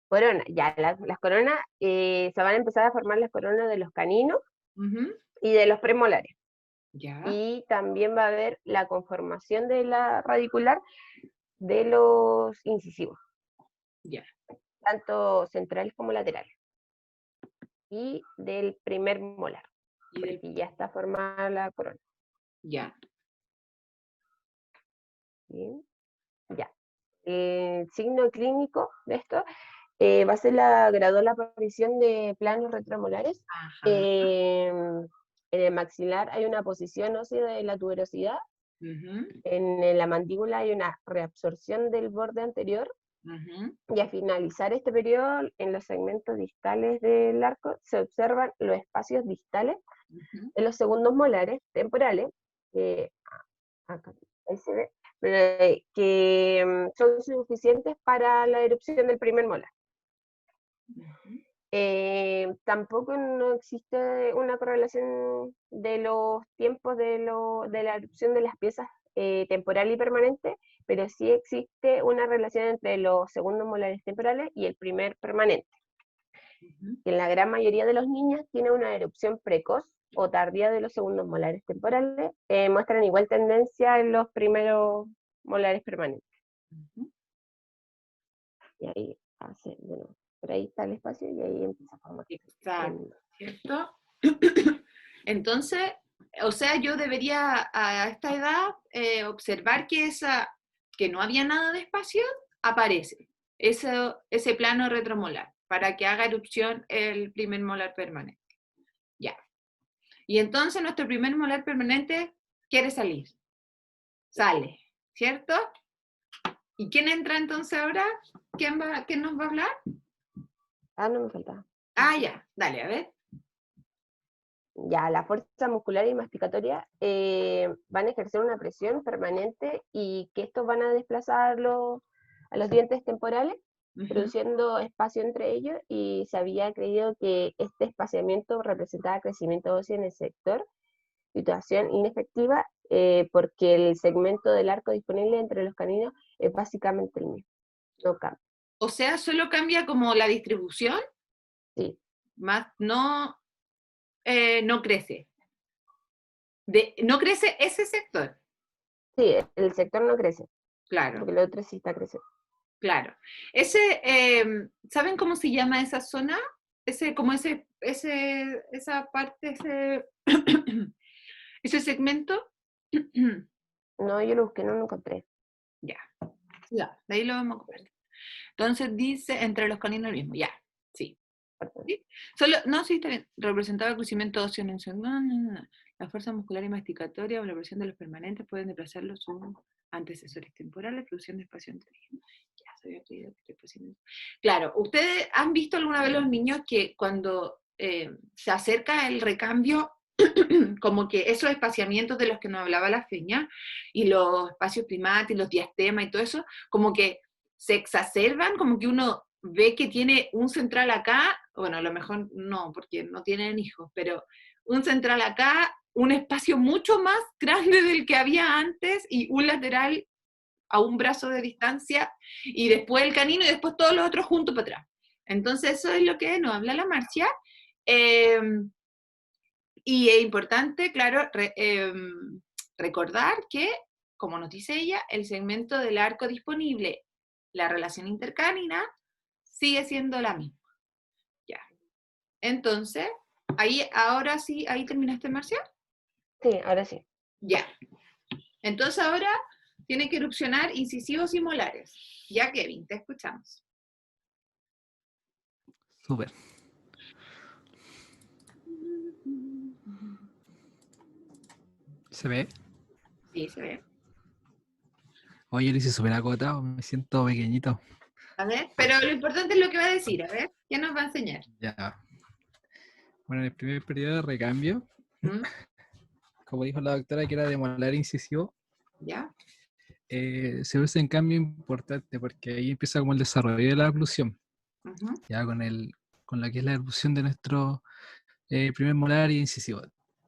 S4: Corona, ya, las coronas, se van a empezar a formar las coronas de los caninos
S1: Ujú.
S4: y de los premolares.
S1: Ya,
S4: Y también va a haber la conformación de la radicular de los incisivos,
S1: ya.
S4: tanto centrales como laterales, y del primer molar,
S1: Y
S4: porque ya está formada la corona.
S1: ya.
S4: Bien, ya. El signo clínico de esto va a ser la gradual aparición de planos retromolares.
S1: Ajá.
S4: En el maxilar hay una posición ósea de la tuberosidad.
S1: Ujú.
S4: En la mandíbula hay una reabsorción del borde anterior.
S1: Ujú.
S4: Y al finalizar este periodo, en los segmentos distales del arco se observan los espacios distales
S1: Ujú.
S4: de los segundos molares temporales, que acá, ahí se ve, que son suficientes para la erupción del primer molar.
S1: Ujú.
S4: Tampoco no existe una correlación de los tiempos de la erupción de las piezas temporal y permanente, pero sí existe una relación entre los segundos molares temporales y el primer permanente,
S1: Ujú.
S4: que en la gran mayoría de los niños tiene una erupción precoz o tardía de los segundos molares temporales, muestran igual tendencia en los primeros molares permanentes.
S1: Ujú.
S4: Y ahí hace, bueno, por ahí está el espacio y ahí empieza a formar.
S1: Exacto, ¿cierto? Entonces, o sea, yo debería a esta edad observar que no había nada de espacio, aparece ese plano retromolar para que haga erupción el primer molar permanente. Ya. Y entonces nuestro primer molar permanente quiere salir. Sale, ¿cierto? ¿Y quién entra entonces ahora? ¿Quién nos va a hablar?
S4: Ah, no me falta.
S1: Ah, ya, dale, a ver.
S4: Ya, la fuerza muscular y masticatoria van a ejercer una presión permanente y que estos van a desplazar a los dientes temporales,
S1: Ujú.
S4: produciendo espacio entre ellos, y se había creído que este espaciamiento representaba crecimiento óseo en el sector, situación inefectiva, porque el segmento del arco disponible entre los caninos es básicamente el mismo, no cambia.
S1: O sea, solo cambia como la distribución,
S4: Sí,
S1: más no crece. No crece ese sector.
S4: sí, el sector no crece,
S1: Claro,
S4: porque el otro sí está creciendo.
S1: claro. ¿Saben cómo se llama esa zona? Esa parte, ese segmento.
S4: No, yo lo busqué, no lo encontré.
S1: Ya, ya, de ahí lo vamos a comer. Entonces dice entre los caninos mismo, ya, sí. ¿Sí? No, sí, está bien. Representaba el crecimiento óseo en el no. La fuerza muscular y masticatoria o la presión de los permanentes pueden desplazar sus antecesores temporales, producción de espacio entre ellos. Ya se había creído que claro, ¿ustedes han visto alguna vez los niños que cuando se acerca el recambio, como que esos espaciamientos de los que nos hablaba la Feña, y los espacios primates, los diastemas y todo eso, como que se exacerban, como que uno ve que tiene un central acá, bueno, a lo mejor no, porque no tienen hijos, pero un central acá, un espacio mucho más grande del que había antes y un lateral a un brazo de distancia y después el canino y después todos los otros juntos para atrás. Entonces eso es lo que nos habla la Marcia. Eh, y es importante, claro, recordar que, como nos dice ella, el segmento del arco disponible, la relación intercanina, sigue siendo la misma. Ya. Entonces, ahora sí, ahí terminaste, Marcia.
S4: Sí, ahora sí.
S1: Ya. Entonces ahora tiene que erupcionar incisivos y molares. Ya, Kevin, te escuchamos.
S2: Súper. ¿Se ve?
S1: Sí, se ve.
S2: Oye, lo hice súper acotado, me siento pequeñito.
S1: A ver, pero lo importante es lo que va a decir. A ver, ¿qué nos va a enseñar?
S2: Ya. Bueno, en el primer periodo de recambio,
S1: ¿Mm?
S2: como dijo la doctora, que era de molar incisivo,
S1: ¿Ya?
S2: se usa en cambio importante porque ahí empieza como el desarrollo de la oclusión,
S1: Ujú.
S2: ya con la que es la erupción de nuestro primer molar y incisivo.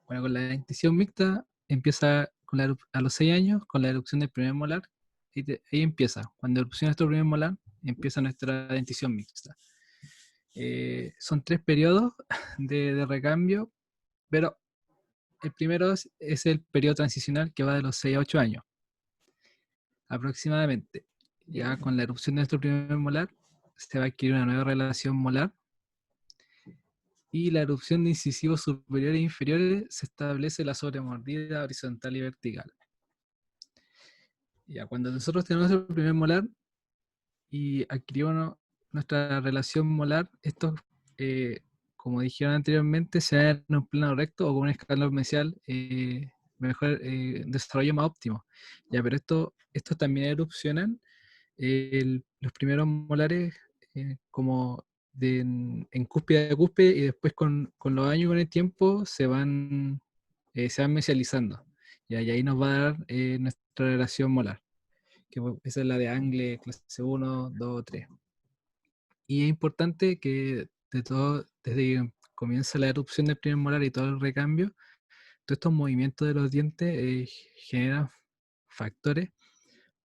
S2: Bueno, con la dentición mixta empieza a los 6 años con la erupción del primer molar, ahí empieza, cuando erupciona nuestro primer molar, empieza nuestra dentición mixta. Son 3 periodos de recambio, pero el primero es el periodo transicional que va de los 6 a 8 años, aproximadamente. Ya con la erupción de nuestro primer molar, se va a adquirir una nueva relación molar y la erupción de incisivos superiores e inferiores se establece la sobremordida horizontal y vertical. Ya cuando nosotros tenemos el primer molar y adquirimos nuestra relación molar, estos, como dijeron anteriormente, se dan en un plano recto o con un escalón mesial mejor, desarrollo más óptimo. Ya, pero estos también erupcionan los primeros molares como en cúspide de cúspide y después con los años y con el tiempo se van mesializando. Y ahí nos va a dar nuestra relación molar, que esa es la de Angle, clase 1, 2, 3. Y es importante que de todo, desde que comienza la erupción del primer molar y todo el recambio, todos estos movimientos de los dientes generan factores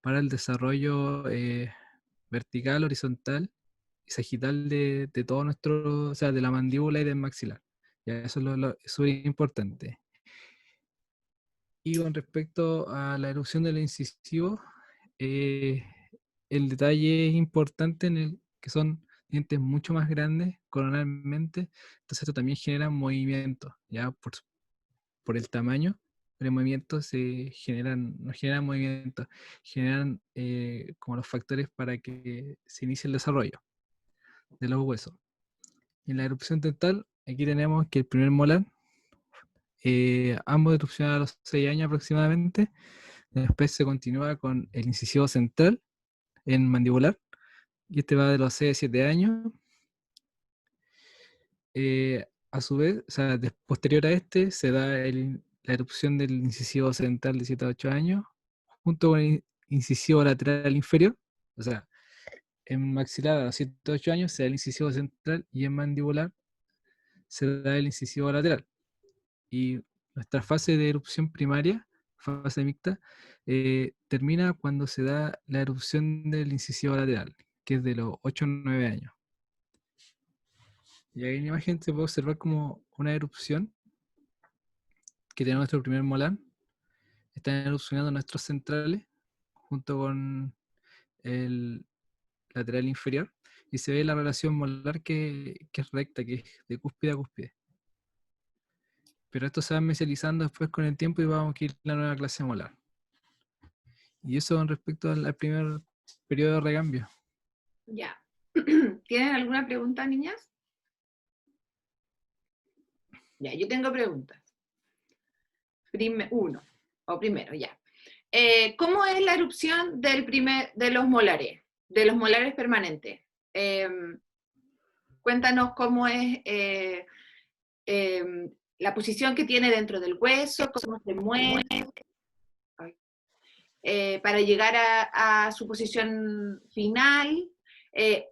S2: para el desarrollo vertical, horizontal y sagital de todo nuestro, o sea, de la mandíbula y del maxilar. Ya, eso es es súper importante. Y con respecto a la erupción del incisivo, eh, el detalle es importante en el que son dientes mucho más grandes coronalmente, entonces esto también genera movimiento, ya por el tamaño, pero el movimiento no generan movimiento, generan como los factores para que se inicie el desarrollo de los huesos. En la erupción dental, aquí tenemos que el primer molar, ambos erupcionan a los 6 años aproximadamente. Después se continúa con el incisivo central en mandibular, y este va de los 6 a 7 años. A su vez, o sea, posterior a este, se da la erupción del incisivo central de 7 a 8 años, junto con el incisivo lateral inferior. O sea, en maxilar a los 7 a 8 años se da el incisivo central y en mandibular se da el incisivo lateral. Y nuestra fase de erupción primaria, fase mixta, termina cuando se da la erupción del incisivo lateral, que es de los 8 a 9 años. Y ahí en la imagen se puede observar como una erupción que tiene nuestro primer molar. Están erupcionando nuestros centrales junto con el lateral inferior y se ve la relación molar que es recta, que es de cúspide a cúspide. Pero esto se va especializando después con el tiempo y vamos a ir a la nueva clase molar. Y eso con respecto al primer periodo de recambio.
S1: Ya. ¿Tienen alguna pregunta, niñas? Ya, yo tengo preguntas. Primero, ya. ¿Cómo es la erupción de los molares permanentes? Cuéntanos cómo es la posición que tiene dentro del hueso, cómo se mueve, para llegar a su posición final,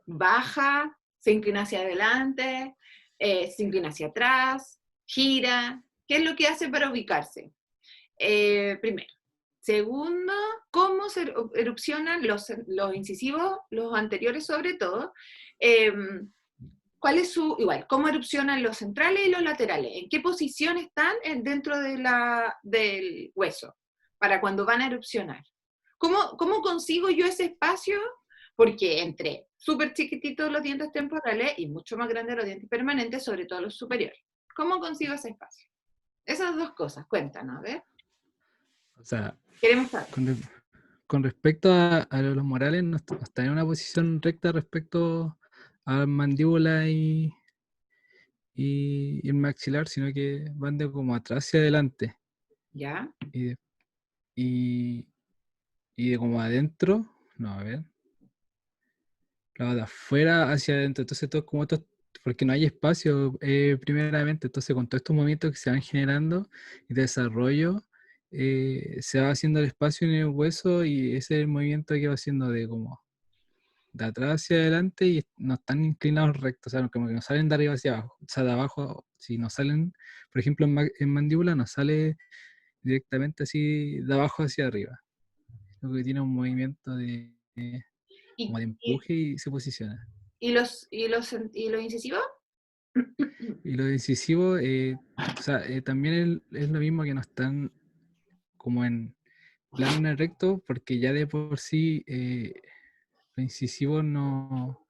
S1: baja, se inclina hacia adelante, se inclina hacia atrás, gira. ¿Qué es lo que hace para ubicarse? Primero. Segundo, ¿cómo se erupcionan los incisivos, los anteriores sobre todo? ¿Cuál es cómo erupcionan los centrales y los laterales? ¿En qué posición están dentro del hueso para cuando van a erupcionar? ¿Cómo consigo yo ese espacio? Porque entre súper chiquititos los dientes temporales y mucho más grandes los dientes permanentes, sobre todo los superiores. ¿Cómo consigo ese espacio? Esas dos cosas, cuéntanos, a ver.
S2: O sea,
S1: Queremos saber.
S2: con respecto a los morales, no están en una posición recta respecto a mandíbula y el maxilar, sino que van de como atrás hacia adelante.
S1: ¿Ya?
S2: Y de, y, y de como adentro, no, a ver. Claro, de afuera hacia adentro. Entonces, todo como esto, porque no hay espacio, primeramente. Entonces, con todos estos movimientos que se van generando y desarrollo, se va haciendo el espacio en el hueso y ese es el movimiento que va haciendo de como de atrás hacia adelante y no están inclinados rectos, o sea, como que no salen de arriba hacia abajo. O sea, de abajo, si no salen, por ejemplo, en mandíbula, no sale directamente así de abajo hacia arriba. Lo que tiene un movimiento como de empuje y se posiciona.
S1: ¿Y los incisivos?
S2: Y lo decisivo, o sea, también es lo mismo que no están como en plano recto, porque ya de por sí lo incisivo no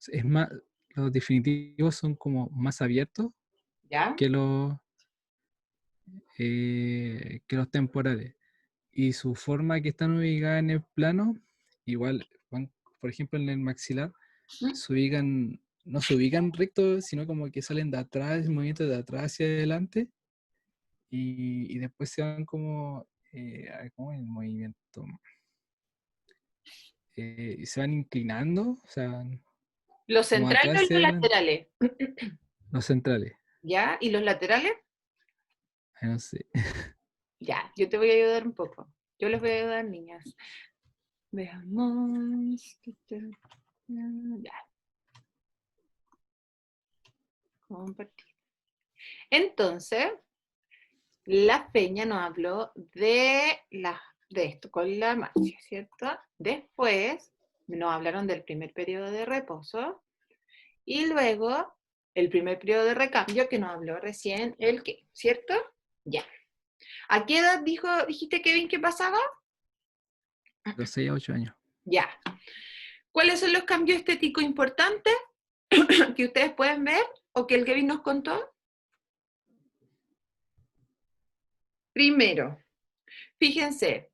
S2: es más, los definitivos son como más abiertos
S1: ¿Ya?
S2: que que los temporales. Y su forma que están ubicadas en el plano, igual, por ejemplo, en el maxilar, no se ubican rectos, sino como que salen de atrás, movimientos de atrás hacia adelante, y después se van como, ¿cómo es el movimiento? Y se van inclinando, o sea,
S1: ¿Los
S2: como
S1: centrales
S2: atrás
S1: o
S2: hacia
S1: los
S2: adelante,
S1: laterales?
S2: los centrales.
S1: ¿Ya? ¿Y los laterales?
S2: Ay, no sé.
S1: Ya, yo te voy a ayudar un poco. Yo les voy a ayudar, niñas. Veamos. Ya. Compartir. Entonces, la Peña nos habló de esto con la Marcia, ¿cierto? Después nos hablaron del primer periodo de reposo y luego el primer periodo de recambio que nos habló recién el qué, ¿cierto? Ya. ¿A qué edad dijiste, Kevin, que pasaba?
S2: Los 6 a 8 años.
S1: Ya. ¿Cuáles son los cambios estéticos importantes que ustedes pueden ver o que el Kevin nos contó? Primero, fíjense,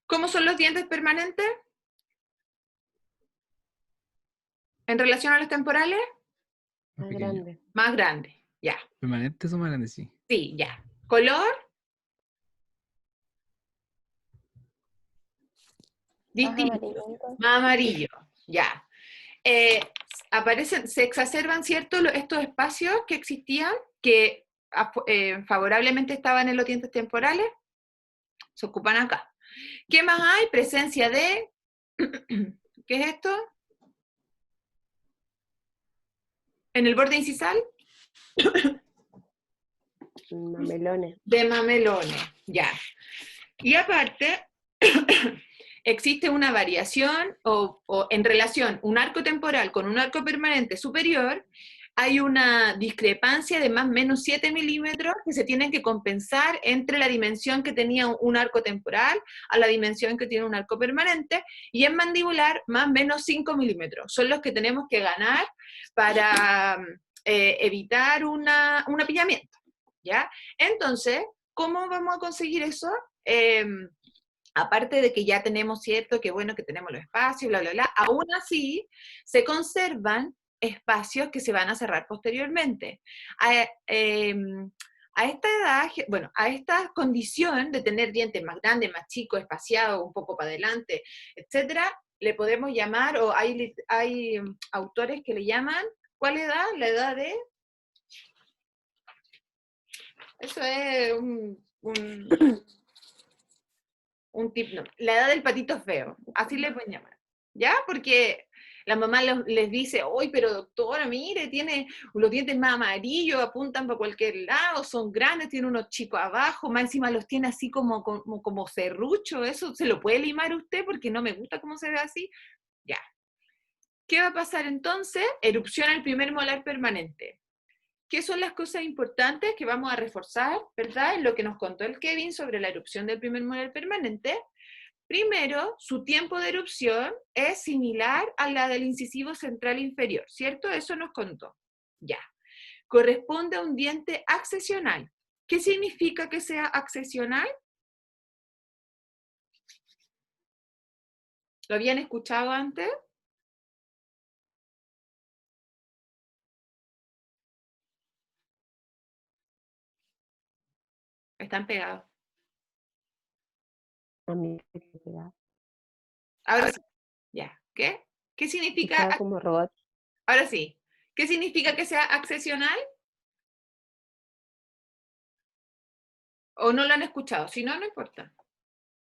S1: ¿cómo son los dientes permanentes en relación a los temporales?
S2: Más
S4: Más
S2: pequeño.
S4: grande.
S1: Más grandes, ya.
S2: Permanentes o más grandes, sí.
S1: Sí, ya. ¿Color?
S3: Más
S1: Distinto.
S3: amarillento.
S1: Más amarillo, ya. Se exacerban, ¿cierto? Estos espacios que existían, que favorablemente estaban en los dientes temporales, se ocupan acá. ¿Qué más hay? Presencia de, ¿qué es esto? En el borde incisal,
S4: Mamelones.
S1: de mamelones, ya. Y aparte, existe una variación o en relación un arco temporal con un arco permanente superior, hay una discrepancia de más o menos 7 milímetros que se tienen que compensar entre la dimensión que tenía un arco temporal a la dimensión que tiene un arco permanente, y en mandibular más o menos 5 milímetros. Son los que tenemos que ganar para evitar un apillamiento, ¿ya? Entonces, ¿cómo vamos a conseguir eso? Aparte de que ya tenemos, ¿cierto? Que bueno, que tenemos los espacios, bla, bla, bla, aún así se conservan espacios que se van a cerrar posteriormente. A esta edad, bueno, a esta condición de tener dientes más grandes, más chicos, espaciados, un poco para adelante, etcétera, le podemos llamar, o hay autores que le llaman, ¿cuál edad? La edad de... Eso es un tip, no, la edad del patito feo, así le pueden llamar, ¿ya? Porque la mamá les dice, uy, pero doctora, mire, tiene los dientes más amarillos, apuntan para cualquier lado, son grandes, tiene unos chicos abajo, más encima los tiene así como serrucho, ¿eso se lo puede limar usted? Porque no me gusta cómo se ve así. Ya. ¿Qué va a pasar entonces? Erupción al primer molar permanente. ¿Qué son las cosas importantes que vamos a reforzar, verdad? En lo que nos contó el Kevin sobre la erupción del primer molar permanente. Primero, su tiempo de erupción es similar a la del incisivo central inferior, ¿cierto? Eso nos contó. Ya. Corresponde a un diente accesional. ¿Qué significa que sea accesional? ¿Lo habían escuchado antes? Están pegados.
S4: A mí se me queda.
S1: Ahora sí. Ya. ¿Qué? ¿Qué significa?
S4: Estaba como robot.
S1: Ahora sí. ¿Qué significa que sea accesional? ¿O no lo han escuchado? Si no, no importa.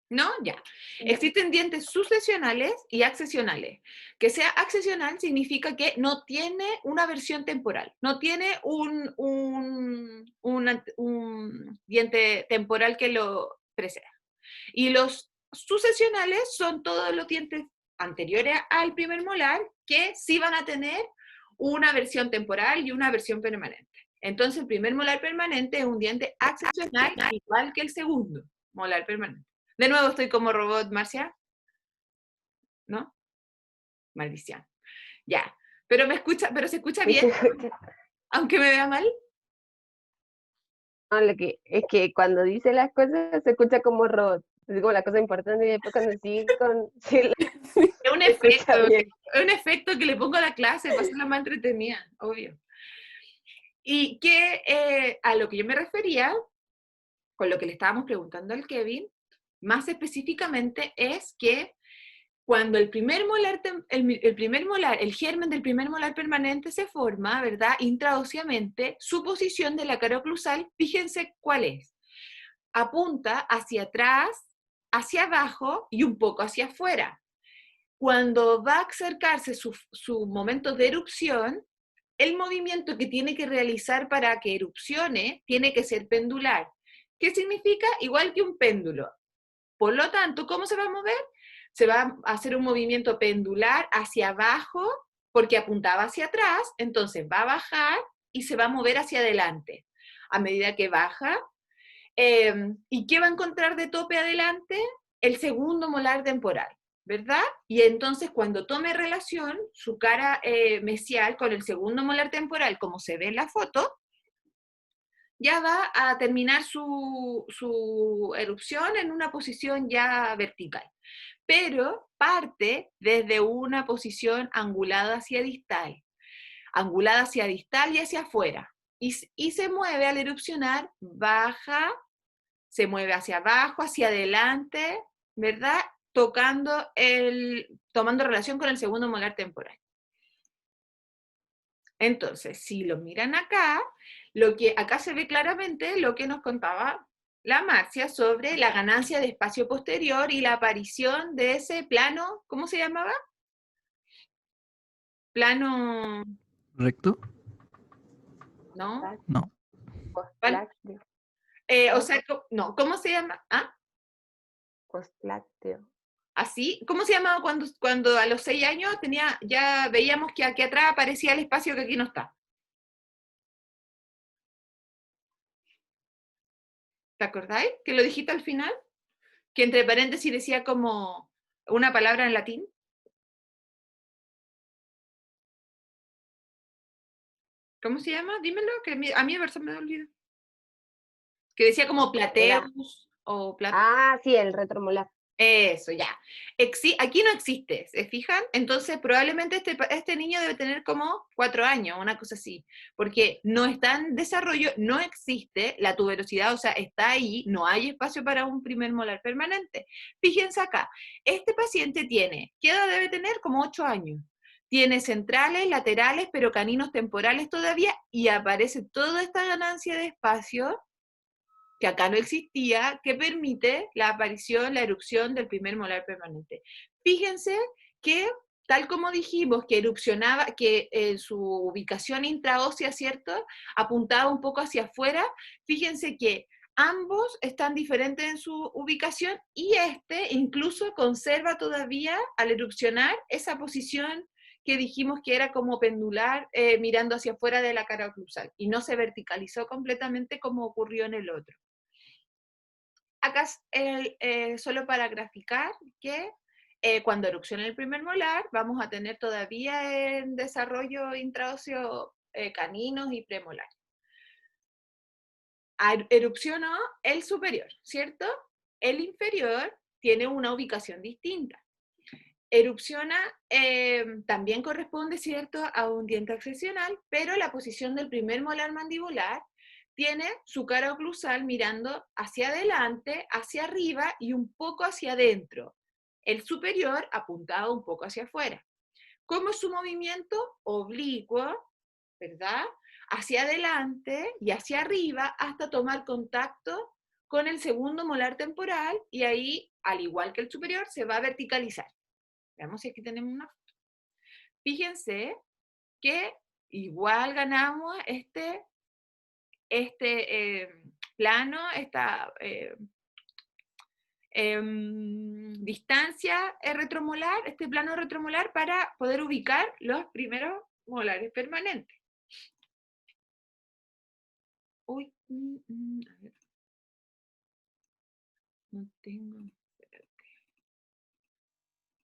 S1: ¿No? Ya. Existen dientes sucesionales y accesionales. Que sea accesional significa que no tiene una versión temporal, no tiene un diente temporal que lo preceda. Y los sucesionales son todos los dientes anteriores al primer molar que sí van a tener una versión temporal y una versión permanente. Entonces, el primer molar permanente es un diente accesional igual que el segundo molar permanente. De nuevo estoy como robot, Marcia. ¿No? Maldición. Ya. Pero se escucha bien, aunque me vea mal.
S4: No, es que cuando dice las cosas se escucha como robot. Es como la cosa importante y después cuando sigue con... Sí,
S1: Es un
S4: se escucha
S1: efecto,
S4: bien.
S1: es un efecto que le pongo a la clase para hacerla más entretenida, obvio. Y que a lo que yo me refería, con lo que le estábamos preguntando al Kevin, más específicamente es que cuando el primer molar, el germen del primer molar permanente se forma, ¿verdad? Intraóseamente, su posición de la cara oclusal, fíjense cuál es. Apunta hacia atrás, hacia abajo y un poco hacia afuera. Cuando va a acercarse su momento de erupción, el movimiento que tiene que realizar para que erupcione tiene que ser pendular. ¿Qué significa? Igual que un péndulo. Por lo tanto, ¿cómo se va a mover? Se va a hacer un movimiento pendular hacia abajo, porque apuntaba hacia atrás, entonces va a bajar y se va a mover hacia adelante. A medida que baja, ¿y qué va a encontrar de tope adelante? El segundo molar temporal, ¿verdad? Y entonces cuando tome relación su cara mesial con el segundo molar temporal, como se ve en la foto, ya va a terminar su erupción en una posición ya vertical. Pero parte desde una posición angulada hacia distal y hacia afuera. Y se mueve al erupcionar, baja, se mueve hacia abajo, hacia adelante, ¿verdad? Tomando relación con el segundo molar temporal. Entonces, si lo miran acá, acá se ve claramente lo que nos contaba la Marcia sobre la ganancia de espacio posterior y la aparición de ese plano, ¿cómo se llamaba? Plano,
S2: ¿Recto?
S1: ¿no?
S2: No.
S4: Postlácteo.
S1: O sea, no, ¿cómo se llama? ¿Ah?
S4: Postlácteo.
S1: ¿Así? ¿Cómo se llamaba cuando a los 6 años ya veíamos que aquí atrás aparecía el espacio que aquí no está? ¿Te acordáis? Que lo dijiste al final, que entre paréntesis decía como una palabra en latín. ¿Cómo se llama? Dímelo, que a mí a veces me olvida. Que decía como plateus o
S4: Ah, sí, el retromolar.
S1: Eso, ya. Aquí no existe, ¿se fijan? Entonces probablemente este niño debe tener como 4 años, una cosa así, porque no está en desarrollo, no existe la tuberosidad, o sea, está ahí, no hay espacio para un primer molar permanente. Fíjense acá, este paciente tiene, ¿qué edad debe tener? Como 8 años. Tiene centrales, laterales, pero caninos temporales todavía, y aparece toda esta ganancia de espacio que acá no existía, que permite la aparición, la erupción del primer molar permanente. Fíjense que, tal como dijimos, que erupcionaba, que su ubicación intraósea, ¿cierto?, apuntaba un poco hacia afuera, fíjense que ambos están diferentes en su ubicación y este incluso conserva todavía, al erupcionar, esa posición que dijimos que era como pendular, mirando hacia afuera de la cara oclusal, y no se verticalizó completamente como ocurrió en el otro. Acá solo para graficar que cuando erupcione el primer molar vamos a tener todavía en desarrollo intraóseo caninos y premolar. Erupcionó el superior, ¿cierto? El inferior tiene una ubicación distinta. Erupciona, también corresponde, ¿cierto?, a un diente accesional, pero la posición del primer molar mandibular tiene su cara oclusal mirando hacia adelante, hacia arriba y un poco hacia adentro. El superior apuntado un poco hacia afuera. ¿Cómo es su movimiento? Oblicuo, ¿verdad? Hacia adelante y hacia arriba hasta tomar contacto con el segundo molar temporal y ahí, al igual que el superior, se va a verticalizar. Veamos si aquí tenemos una foto. Fíjense que igual ganamos este plano, esta distancia retromolar, este plano retromolar para poder ubicar los primeros molares permanentes. Uy, a ver. No tengo, espérate.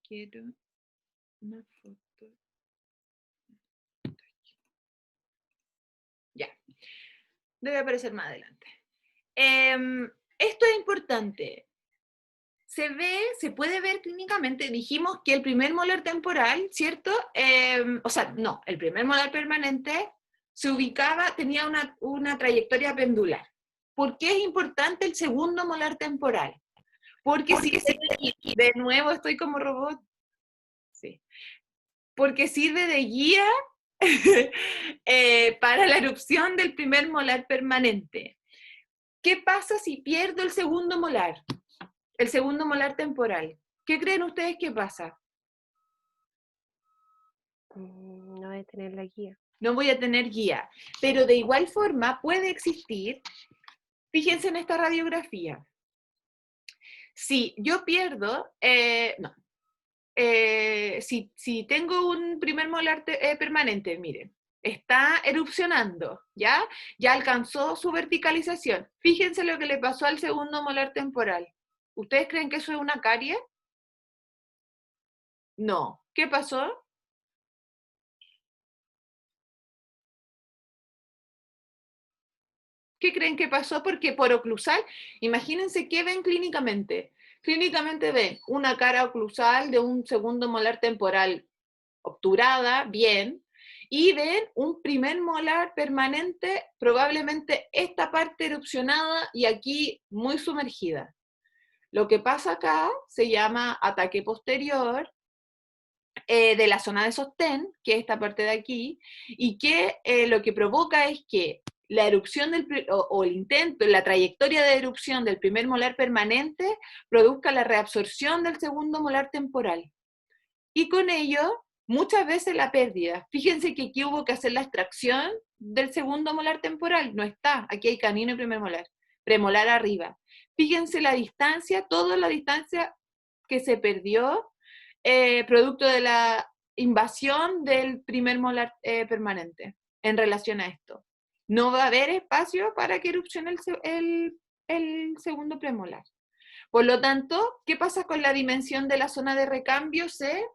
S1: Quiero una foto. Ya. Debe aparecer más adelante. Esto es importante. Se puede ver clínicamente, dijimos que el primer molar temporal, ¿cierto? O sea, no, el primer molar permanente se ubicaba, tenía una trayectoria pendular. ¿Por qué es importante el segundo molar temporal? Porque de nuevo estoy como robot. Sí. Porque sirve de guía para la erupción del primer molar permanente. ¿Qué pasa si pierdo el segundo molar? El segundo molar temporal. ¿Qué creen ustedes que pasa?
S4: No debe tener la guía.
S1: no voy a tener guía. Pero de igual forma puede existir, fíjense en esta radiografía. Si yo pierdo, si tengo un primer molar permanente, miren, está erupcionando, ¿ya? Ya alcanzó su verticalización. Fíjense lo que le pasó al segundo molar temporal. ¿Ustedes creen que eso es una carie? No. ¿Qué pasó? ¿Qué creen que pasó? Porque por oclusal, imagínense qué ven clínicamente. Clínicamente ven una cara oclusal de un segundo molar temporal obturada, bien, y ven un primer molar permanente, probablemente esta parte erupcionada y aquí muy sumergida. Lo que pasa acá se llama ataque posterior de la zona de sostén, que es esta parte de aquí, y que lo que provoca es que la erupción o el intento, la trayectoria de erupción del primer molar permanente produzca la reabsorción del segundo molar temporal. Y con ello, muchas veces la pérdida. Fíjense que aquí hubo que hacer la extracción del segundo molar temporal. No está. Aquí hay canino y primer molar. Premolar arriba. Fíjense la distancia, toda la distancia que se perdió producto de la invasión del primer molar permanente en relación a esto. No va a haber espacio para que erupcione el segundo premolar. Por lo tanto, ¿qué pasa con la dimensión de la zona de recambio? Se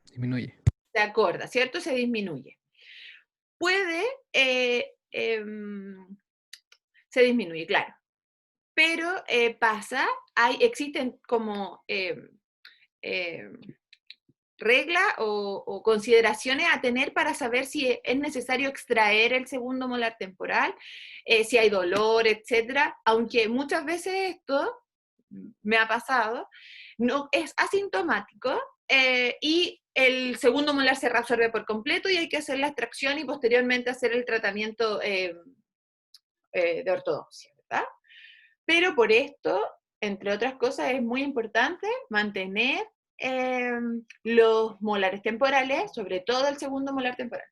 S2: Disminuye.
S1: acorta, ¿cierto? Se disminuye. Se disminuye, claro. Pero existen como reglas o consideraciones a tener para saber si es necesario extraer el segundo molar temporal, si hay dolor, etcétera, aunque muchas veces esto me ha pasado, no es asintomático y el segundo molar se reabsorbe por completo y hay que hacer la extracción y posteriormente hacer el tratamiento de ortodoncia, ¿verdad? Pero por esto, entre otras cosas, es muy importante mantener los molares temporales, sobre todo el segundo molar temporal.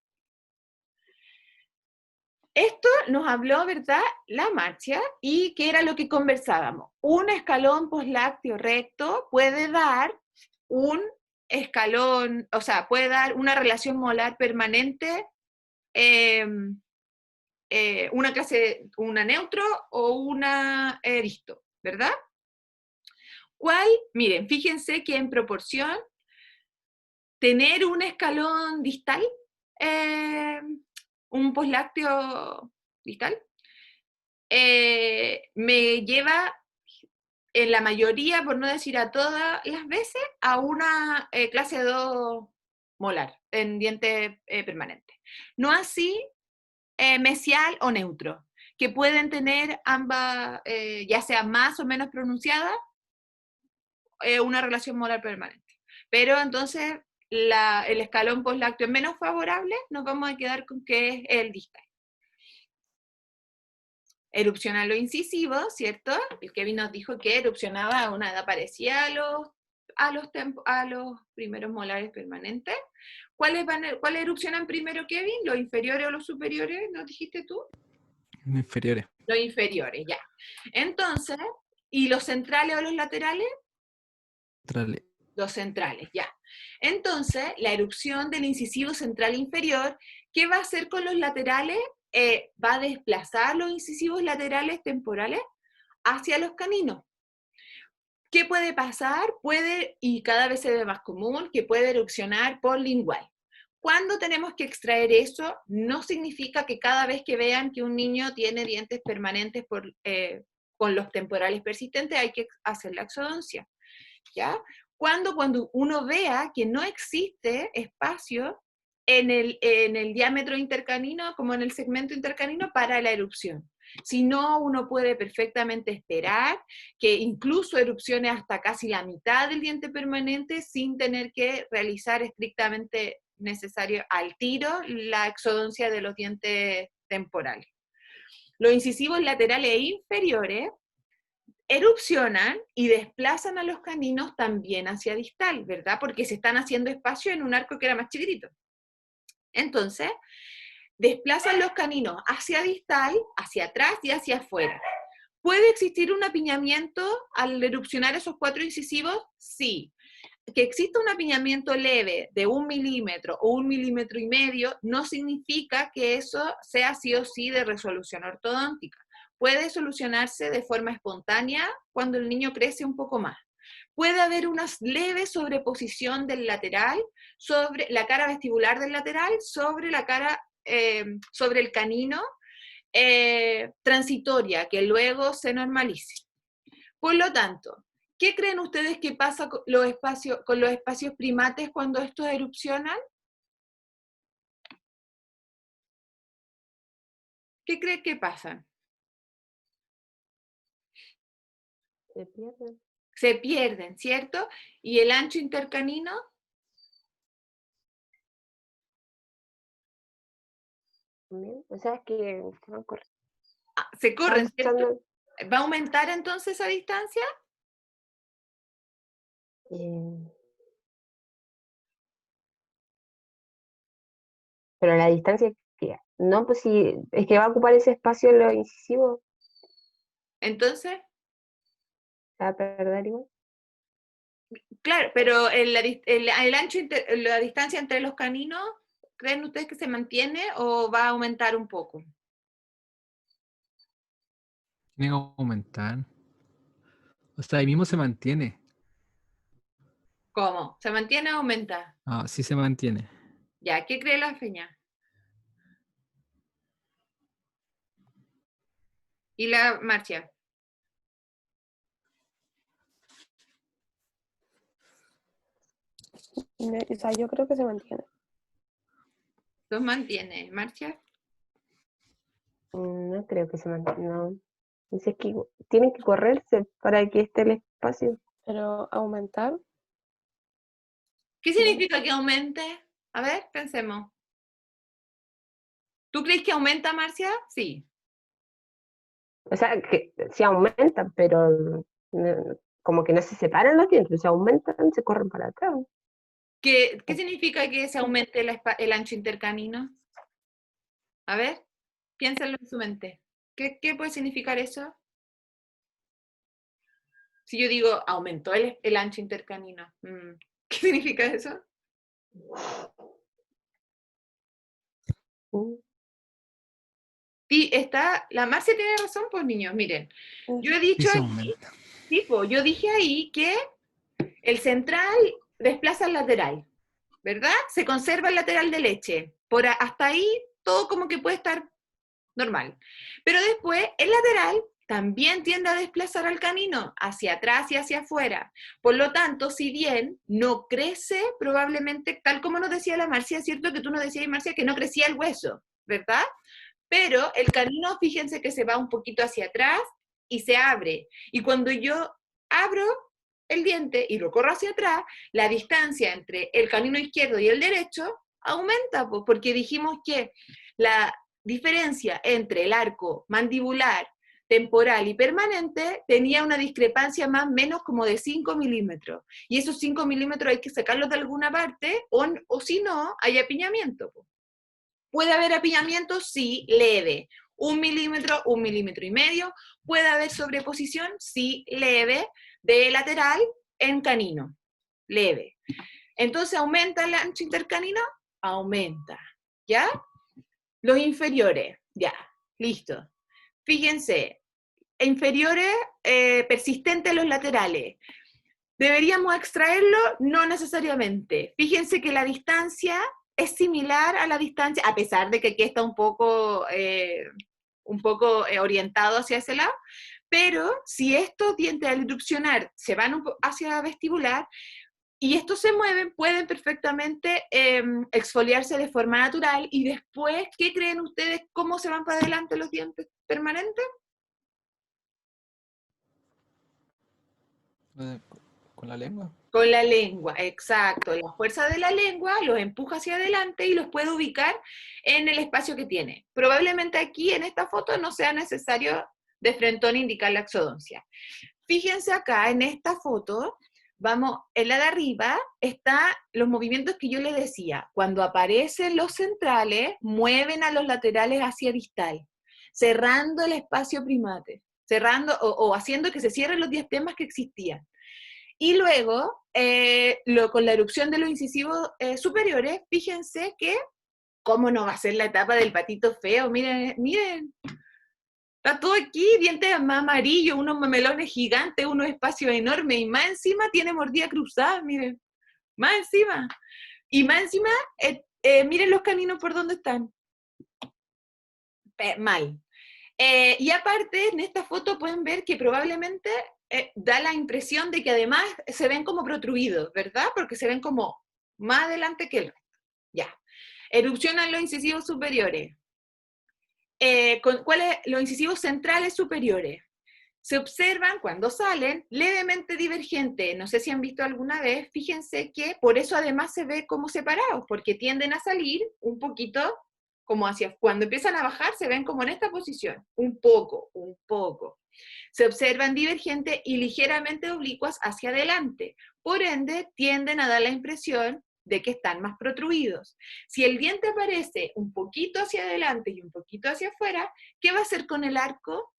S1: Esto nos habló, ¿verdad?, la Marcia, y que era lo que conversábamos. Un escalón poslácteo recto puede dar un escalón, o sea, puede dar una relación molar permanente, una neutro o una disto, ¿verdad? Miren, fíjense que en proporción, tener un escalón distal, un poslácteo distal, me lleva en la mayoría, por no decir a todas las veces, a una clase 2 molar, en diente permanente. No así mesial o neutro, que pueden tener ambas, ya sea más o menos pronunciada, una relación molar permanente. Pero entonces el escalón poslácteo es menos favorable, nos vamos a quedar con que es el distal. Erupciona lo incisivo, ¿cierto? El Kevin nos dijo que erupcionaba a una edad parecida a los primeros molares permanentes. ¿Cuáles erupcionan primero, Kevin? ¿Los inferiores o los superiores? ¿Nos dijiste tú?
S2: Inferiores.
S1: Los inferiores, ya. Entonces, ¿y los centrales o los laterales?
S2: Centrales.
S1: Los centrales, ya. Entonces, la erupción del incisivo central inferior, ¿qué va a hacer con los laterales? Va a desplazar los incisivos laterales temporales hacia los caninos. ¿Qué puede pasar? Y cada vez se ve más común, que puede erupcionar por lingual. Cuando tenemos que extraer eso, no significa que cada vez que vean que un niño tiene dientes permanentes con los temporales persistentes hay que hacer la exodoncia, ¿ya? Cuando uno vea que no existe espacio en el diámetro intercanino, como en el segmento intercanino, para la erupción. Si no, uno puede perfectamente esperar que incluso erupcione hasta casi la mitad del diente permanente sin tener que realizar estrictamente necesario al tiro la exodoncia de los dientes temporales. Los incisivos laterales e inferiores erupcionan y desplazan a los caninos también hacia distal, ¿verdad? Porque se están haciendo espacio en un arco que era más chiquitito. Entonces, desplazan los caninos hacia distal, hacia atrás y hacia afuera. ¿Puede existir un apiñamiento al erupcionar esos 4 incisivos? Sí. Que exista un apiñamiento leve de 1 milímetro o 1,5 milímetros no significa que eso sea sí o sí de resolución ortodóntica. Puede solucionarse de forma espontánea cuando el niño crece un poco más. Puede haber una leve sobreposición del lateral sobre la cara vestibular del lateral sobre la cara, sobre el canino, transitoria, que luego se normalice. Por lo tanto, ¿qué creen ustedes que pasa con los espacios primates cuando estos erupcionan? ¿Qué creen que pasa?
S4: Se pierde.
S1: Se pierden, ¿cierto? ¿Y el ancho intercanino?
S4: También. O sea, es que no corre.
S1: Se corren, ¿cierto?
S4: Pensando,
S1: ¿Va a aumentar entonces esa distancia?
S4: pero la distancia que no, pues sí, es que va a ocupar ese espacio en lo incisivo,
S1: Entonces,
S4: se va a perder igual.
S1: claro, pero el ancho, la distancia entre los caninos, ¿creen ustedes que se mantiene o va a aumentar un poco?
S2: Tiene que aumentar. O sea, ahí mismo se mantiene.
S1: ¿Cómo? ¿Se mantiene o aumenta?
S2: Ah, sí se mantiene.
S1: Ya, ¿qué cree la Feña? ¿Y la Marcia?
S3: O sea, yo creo que se mantiene.
S1: ¿Los mantiene? ¿Marcia?
S4: No creo que se mantenga, no. Dice que tienen que correrse para que esté el espacio.
S3: Pero aumentar,
S1: ¿Qué significa que aumente? A ver, pensemos. ¿Tú crees que aumenta, Marcia? Sí.
S4: O sea, que sí aumentan, pero como que no se separan los dientes, se aumentan, se corren para atrás.
S1: ¿Qué significa que se aumente el ancho intercanino? A ver, piénsalo en su mente. ¿Qué puede significar eso? Si yo digo, aumentó el ancho intercanino, ¿qué significa eso?
S4: Mm.
S1: Sí, la Marcia tiene razón, pues niños, miren. Yo he
S2: Sí
S1: dicho
S2: se
S1: ahí,
S2: aumenta.
S1: tipo, yo dije ahí que el central desplaza al lateral, ¿verdad? Se conserva el lateral de leche. Hasta ahí todo como que puede estar normal. Pero después el lateral también tiende a desplazar al canino hacia atrás y hacia afuera. Por lo tanto, si bien no crece probablemente, tal como nos decía la Marcia, es cierto que tú nos decías, Marcia, que no crecía el hueso, ¿verdad? Pero el canino, fíjense que se va un poquito hacia atrás y se abre. Y cuando yo abro el diente y lo corro hacia atrás, la distancia entre el canino izquierdo y el derecho aumenta, pues, porque dijimos que la diferencia entre el arco mandibular, temporal y permanente tenía una discrepancia más o menos como de 5 milímetros. Y esos 5 milímetros hay que sacarlos de alguna parte o si no, hay apiñamiento. Pues. ¿Puede haber apiñamiento? Sí, leve. 1 milímetro, 1,5 milímetros. ¿Puede haber sobreposición? Sí, leve. De lateral en canino. Leve. Entonces, ¿aumenta el ancho intercanino? Aumenta. ¿Ya? Los inferiores. Ya. Listo. Fíjense. Inferiores persistentes en los laterales. ¿Deberíamos extraerlo? No necesariamente. Fíjense que la distancia es similar a la distancia, a pesar de que aquí está un poco orientado hacia ese lado, pero si estos dientes al erupcionar se van hacia vestibular y estos se mueven, pueden perfectamente exfoliarse de forma natural y después, ¿qué creen ustedes? ¿Cómo se van para adelante los dientes permanentes?
S2: ¿Con la lengua?
S1: Con la lengua, exacto. La fuerza de la lengua los empuja hacia adelante y los puede ubicar en el espacio que tiene. Probablemente aquí en esta foto no sea necesario de frentón indicar la exodoncia. Fíjense acá en esta foto, vamos, en la de arriba están los movimientos que yo les decía. Cuando aparecen los centrales, mueven a los laterales hacia distal, cerrando el espacio primate, cerrando o haciendo que se cierren los diastemas que existían. Y luego, con la erupción de los incisivos superiores, fíjense que, ¿cómo no va a ser la etapa del patito feo? Miren, miren. Está todo aquí, dientes más amarillos, unos mamelones gigantes, unos espacios enormes, y más encima tiene mordida cruzada, miren. Más encima. Y más encima, miren los caninos por dónde están. Mal. Y aparte, en esta foto pueden ver que probablemente da la impresión de que además se ven como protruidos, ¿verdad? Porque se ven como más adelante que el resto. Ya. Erupcionan los incisivos superiores. ¿Cuáles? Los incisivos centrales superiores. Se observan cuando salen levemente divergentes. No sé si han visto alguna vez, fíjense que por eso además se ve como separados, porque tienden a salir un poquito como hacia, cuando empiezan a bajar se ven como en esta posición, un poco. Se observan divergentes y ligeramente oblicuas hacia adelante, por ende tienden a dar la impresión de que están más protruidos. Si el diente aparece un poquito hacia adelante y un poquito hacia afuera, ¿qué va a hacer con el arco?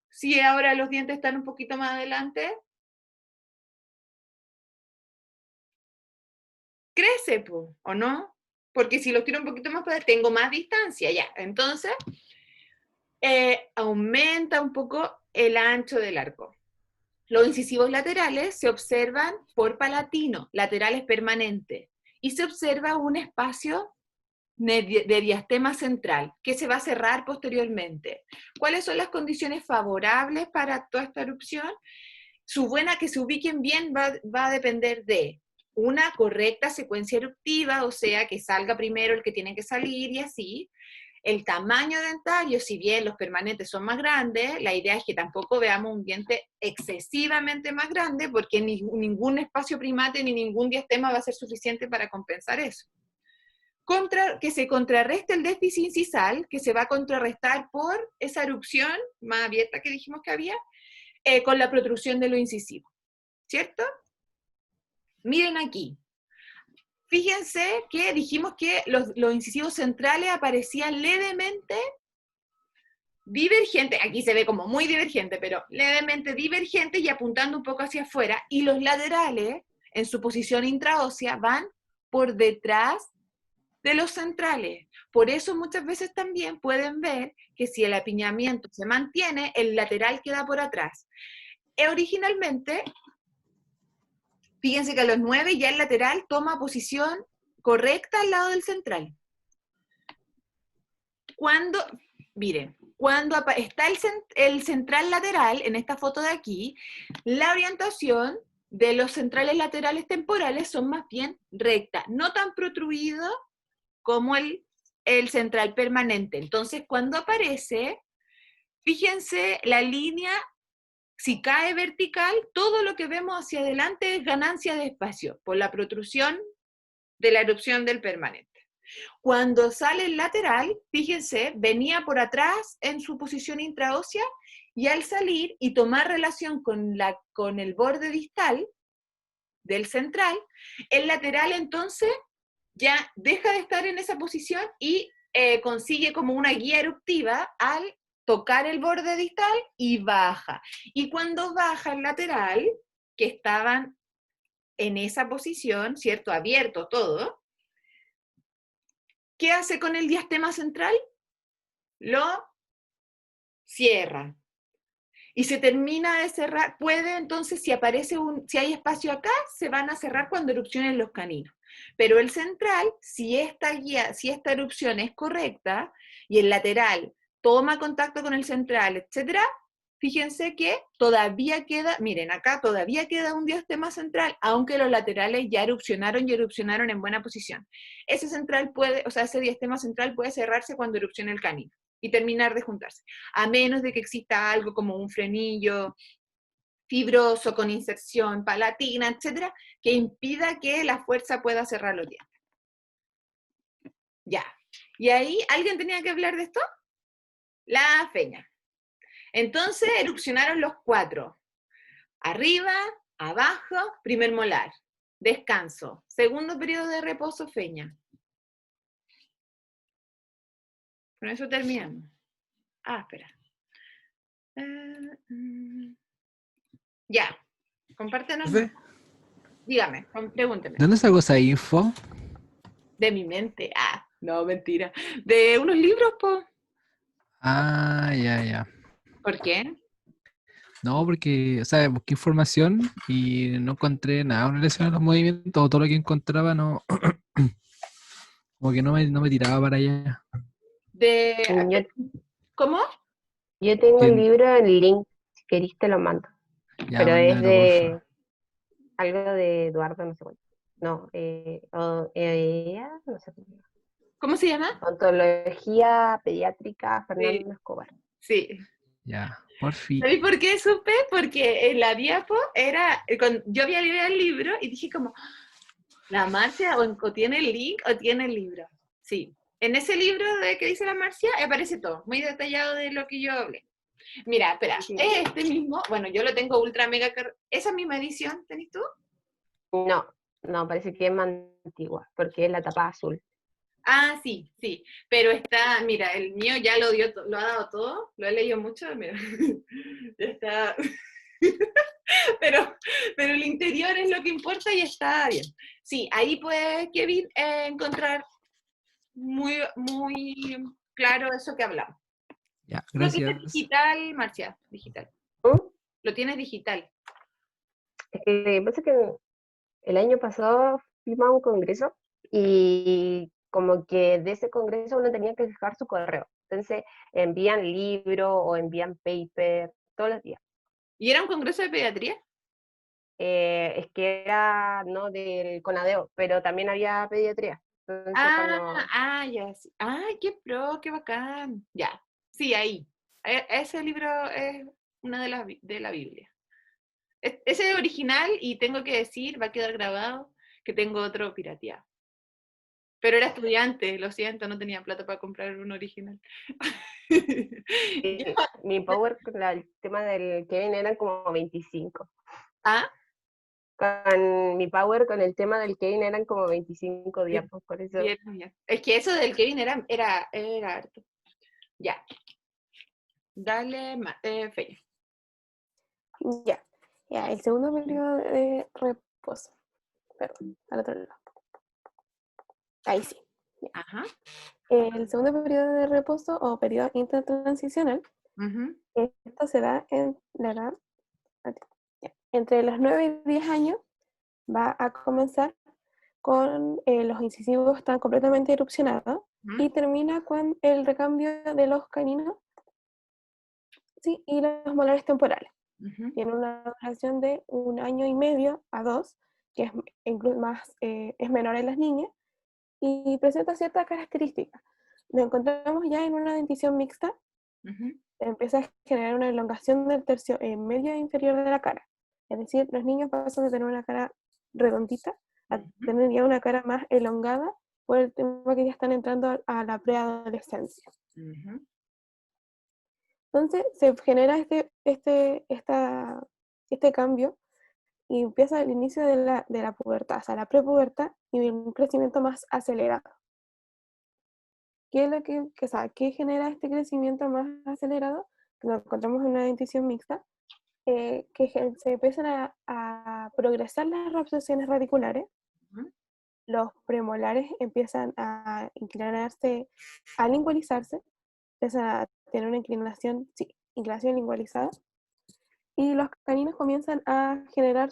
S1: Si ahora los dientes están un poquito más adelante, crece, ¿o no? Porque si los tiro un poquito más para adelante, tengo más distancia, ya. Entonces, aumenta un poco el ancho del arco. Los incisivos laterales se observan por palatino, laterales permanentes, y se observa un espacio de diastema central, que se va a cerrar posteriormente. ¿Cuáles son las condiciones favorables para toda esta erupción? Que se ubiquen bien va a depender de una correcta secuencia eruptiva, o sea, que salga primero el que tiene que salir y así. El tamaño dentario, si bien los permanentes son más grandes, la idea es que tampoco veamos un diente excesivamente más grande, porque ningún espacio primate ni ningún diastema va a ser suficiente para compensar eso. Que se contrarreste el déficit incisal, que se va a contrarrestar por esa erupción más abierta que dijimos que había, con la protrusión de lo incisivo, ¿cierto? Miren aquí. Fíjense que dijimos que los incisivos centrales aparecían levemente divergentes, aquí se ve como muy divergente, pero levemente divergente y apuntando un poco hacia afuera, y los laterales, en su posición intraósea, van por detrás de los centrales. Por eso muchas veces también pueden ver que si el apiñamiento se mantiene, el lateral queda por atrás. Originalmente, fíjense que a los 9 ya el lateral toma posición correcta al lado del central. Miren, cuando está el central lateral, en esta foto de aquí, la orientación de los centrales laterales temporales son más bien rectas, no tan protruidos como el central permanente. Entonces, cuando aparece, fíjense la línea, si cae vertical, todo lo que vemos hacia adelante es ganancia de espacio por la protrusión de la erupción del permanente. Cuando sale el lateral, fíjense, venía por atrás en su posición intraósea y al salir y tomar relación con el borde distal del central, el lateral entonces ya deja de estar en esa posición y consigue como una guía eruptiva al tocar el borde distal y baja. Y cuando baja el lateral, que estaban en esa posición, ¿cierto? Abierto todo, ¿qué hace con el diastema central? Lo cierra. Y se termina de cerrar, puede entonces, si hay espacio acá, se van a cerrar cuando erupcionen los caninos. Pero el central, si esta erupción es correcta, y el lateral toma contacto con el central, etc., fíjense que todavía queda, miren, acá todavía queda un diastema central, aunque los laterales ya erupcionaron y erupcionaron en buena posición. Ese diastema central puede cerrarse cuando erupcione el canino y terminar de juntarse, a menos de que exista algo como un frenillo fibroso con inserción palatina, etcétera, que impida que la fuerza pueda cerrar los dientes. Ya. Y ahí, ¿alguien tenía que hablar de esto? La feña. Entonces erupcionaron los 4. Arriba, abajo, primer molar. Descanso. Segundo periodo de reposo, feña. Con eso terminamos. Espera. Ya. Compártenos.
S2: Profe,
S1: Dígame, pregúnteme.
S2: ¿dónde sacó esa info?
S1: De mi mente. No, mentira. De unos libros, po.
S2: Ya.
S1: ¿Por qué?
S2: No, porque, o sea, busqué información y no encontré nada en relación a los movimientos, o todo lo que encontraba no, como que no me tiraba para allá.
S4: Yo,
S1: ¿Cómo?
S4: yo tengo el
S2: Que,
S4: libro en link, si querés te lo mando.
S2: ya,
S4: Pero es
S2: mándamelo,
S4: de
S2: porfa.
S4: algo de Eduardo, no sé cuánto. No, no sé cómo se llama.
S1: ¿Cómo se llama?
S4: Ontología pediátrica
S1: Sí,
S4: Fernando Escobar.
S1: sí.
S2: Ya, porfi.
S1: ¿Sabéis por qué supe? Porque en la diapo yo había leído el libro y dije como, la Marcia o tiene el link o tiene el libro. Sí. En ese libro de que dice la Marcia aparece todo, muy detallado de lo que yo hablé. Mira, espera,
S4: Sí.
S1: es este mismo, bueno, yo lo tengo ultra mega, ¿esa misma edición tenés tú?
S4: No, parece que es más antigua, porque es la tapa azul.
S1: Sí, sí, pero está, mira, el mío ya lo dio, lo ha dado todo, lo he leído mucho, mira, ya está, pero, pero el interior es lo que importa y está bien. Sí, ahí puedes, Kevin, encontrar muy, muy claro eso que hablamos.
S2: Ya,
S1: Lo tienes
S2: gracias.
S1: digital, Marcia, digital.
S4: ¿Mm?
S1: Lo tienes digital.
S4: Es que pasa que el año pasado fuimos a un congreso y como que de ese congreso uno tenía que dejar su correo. Entonces envían libro o envían paper todos los días.
S1: ¿Y era un congreso de pediatría?
S4: Es que era no del Conadeo, pero también había pediatría. Entonces cuando
S1: Ya, sí. Ay, qué pro, qué bacán. Ya, sí, ahí. Ese libro es una de las de la Biblia. Ese es original y tengo que decir, va a quedar grabado, que tengo otro pirateado. Pero era estudiante, lo siento, no tenía plata para comprar un original.
S4: mi power con el tema del Kevin eran como 25.
S1: Ah,
S4: Con mi power con el tema del Kevin eran como 25
S1: bien,
S4: diapos, por eso.
S1: bien, bien. Es que eso del Kevin era harto. Ya, dale, Feña.
S3: Ya. Ya, el segundo periodo de reposo. Perdón, al otro lado. Ahí sí. Ya.
S1: Ajá.
S3: El segundo periodo de reposo o periodo intertransicional,
S1: Ujú,
S3: esto se da en la edad entre los 9 y 10 años, va a comenzar con los incisivos están completamente erupcionados
S1: ujú,
S3: y termina con el recambio de los caninos, sí, y los molares temporales.
S1: ujú,
S3: Tiene una duración de 1 año y medio a 2, que es incluso más, es menor en las niñas, y presenta ciertas características. Lo encontramos ya en una dentición mixta,
S1: ujú,
S3: empieza a generar una elongación del tercio medio e inferior de la cara. Es decir, los niños pasan de tener una cara redondita a
S1: ujú,
S3: tener ya una cara más elongada por el tema que ya están entrando a la preadolescencia.
S1: ujú.
S3: Entonces se genera este cambio y empieza el inicio de la pubertad, o sea, la prepubertad y un crecimiento más acelerado. ¿Qué es lo o sea, qué genera este crecimiento más acelerado? Que lo encontramos en una dentición mixta, se empiezan a progresar las abscesiones radiculares,
S1: Ujú.
S3: los premolares empiezan a inclinarse, a lingualizarse, empiezan a tener una inclinación, sí, inclinación lingualizada, y los caninos comienzan a generar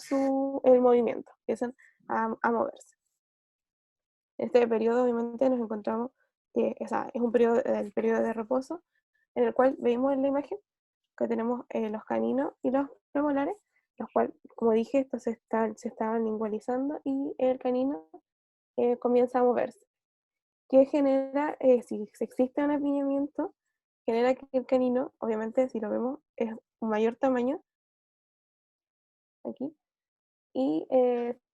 S3: el movimiento, empiezan a moverse. En este periodo, obviamente, nos encontramos que o sea, es un periodo, el periodo de reposo, en el cual vemos en la imagen que tenemos los caninos y los premolares, los cuales, como dije, estos se estaban lingualizando y el canino comienza a moverse. ¿Qué genera? Si existe un apiñamiento, genera que el canino, obviamente, si lo vemos, es un mayor tamaño, aquí, y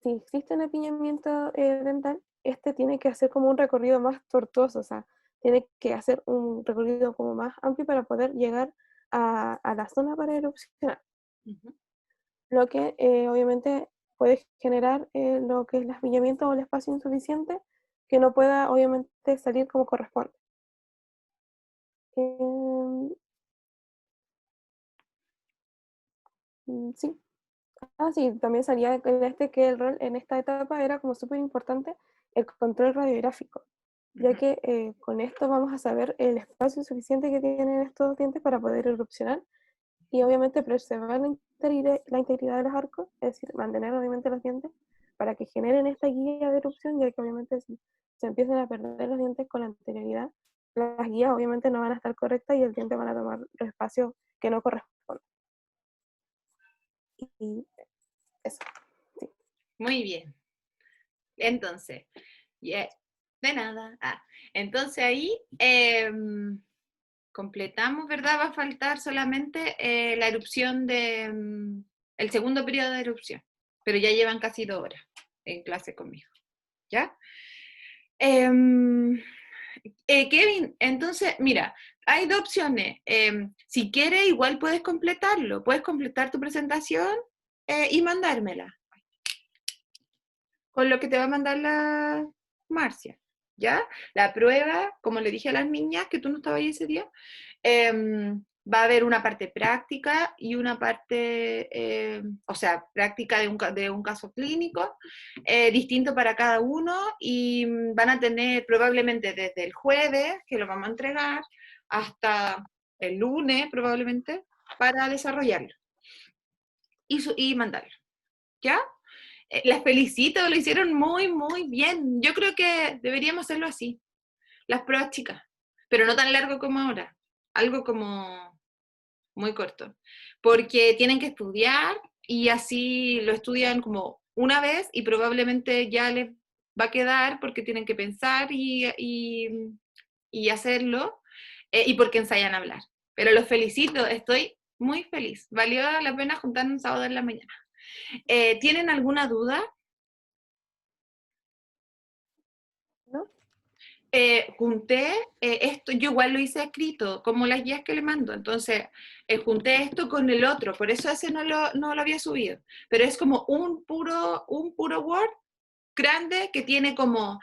S3: si existe un apiñamiento dental, este tiene que hacer como un recorrido más tortuoso, o sea, tiene que hacer un recorrido como más amplio para poder llegar a la zona para erupcionar.
S1: Ujú.
S3: lo que obviamente puede generar lo que es el astillamiento o el espacio insuficiente que no pueda obviamente salir como corresponde. Em, sí. Ah, sí, también salía en que el rol en esta etapa era como súper importante el control radiográfico, ya
S1: Ujú.
S3: que con esto vamos a saber el espacio suficiente que tienen estos dientes para poder erupcionar y obviamente preservar la integridad de los arcos, es decir, mantener obviamente los dientes para que generen esta guía de erupción, ya que obviamente si se empiezan a perder los dientes con anterioridad, las guías obviamente no van a estar correctas y el diente van a tomar los espacios que no corresponden. Y eso, sí.
S1: Muy bien. Entonces, de nada. Entonces ahí completamos, ¿verdad? Va a faltar solamente la erupción el segundo periodo de erupción, pero ya llevan casi 2 horas en clase conmigo, ¿ya? Kevin, entonces, mira, hay 2 opciones. Si quieres, igual puedes completarlo. Puedes completar tu presentación y mandármela con lo que te va a mandar la Marcia, ¿ya? La prueba, como le dije a las niñas, que tú no estabas ahí ese día, va a haber una parte práctica y una parte, o sea, práctica de un caso clínico, distinto para cada uno, y van a tener probablemente desde el jueves, que lo vamos a entregar, hasta el lunes probablemente, para desarrollarlo y mandarlo, ¿ya? Las felicito, lo hicieron muy, muy bien. Yo creo que deberíamos hacerlo así, las pruebas chicas, pero no tan largo como ahora, algo como muy corto, porque tienen que estudiar y así lo estudian como una vez y probablemente ya les va a quedar porque tienen que pensar y hacerlo y porque ensayan a hablar. Pero los felicito, estoy muy feliz. Valió la pena juntar un sábado en la mañana. ¿Tienen alguna duda?
S3: ¿No?
S1: Junté esto, yo igual lo hice escrito, como las guías que le mando, entonces junté esto con el otro, por eso ese no lo había subido, pero es como un puro Word grande que tiene como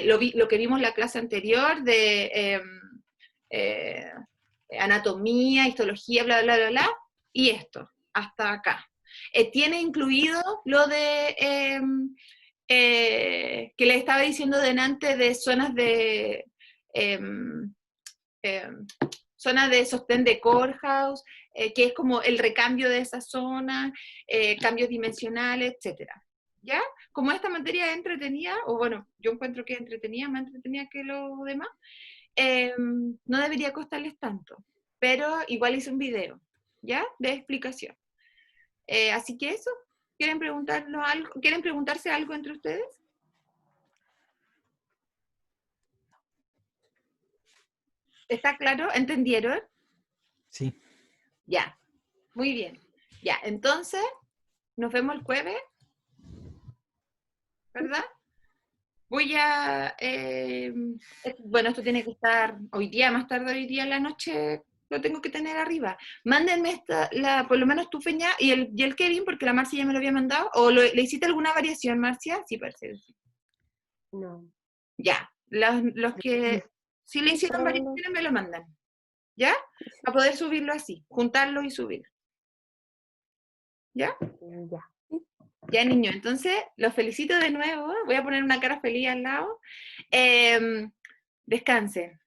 S1: lo que vimos en la clase anterior de eh, anatomía, histología, bla, bla, bla, bla, y esto, hasta acá. Tiene incluido lo de que les estaba diciendo delante de zonas de eh, zona de sostén de Corehouse, que es como el recambio de esa zona, cambios dimensionales, etcétera. ¿Ya? Como esta materia es entretenida, o bueno, yo encuentro que es entretenida, más entretenida que lo demás, no debería costarles tanto, pero igual hice un video, ¿ya? De explicación. Así que eso, ¿quieren preguntarnos algo? ¿Quieren preguntarse algo entre ustedes? ¿Está claro? ¿Entendieron?
S2: Sí.
S1: Ya, muy bien. Ya, entonces, nos vemos el jueves, ¿verdad? Voy a, bueno, esto tiene que estar hoy día, más tarde hoy día en la noche, lo tengo que tener arriba. Mándenme por lo menos tu Feña y el Kevin, porque la Marcia ya me lo había mandado, o ¿le hiciste alguna variación, Marcia? Sí, parece. Sí.
S4: No.
S1: Ya, los que sí le hicieron
S3: Probando.
S1: variaciones me lo mandan, ¿ya? Para poder subirlo así, juntarlo y subirlo, ¿ya?
S4: Ya.
S1: Ya, niño, entonces los felicito de nuevo. Voy a poner una cara feliz al lado. Eh, Descansen.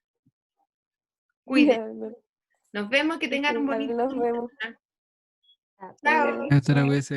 S1: Cuídense.
S3: Ya, no.
S1: Nos vemos, que tengan un
S3: Igual
S1: bonito
S3: nos
S1: día.
S3: vemos.
S4: Ah,
S1: Chao.
S2: Hasta la US.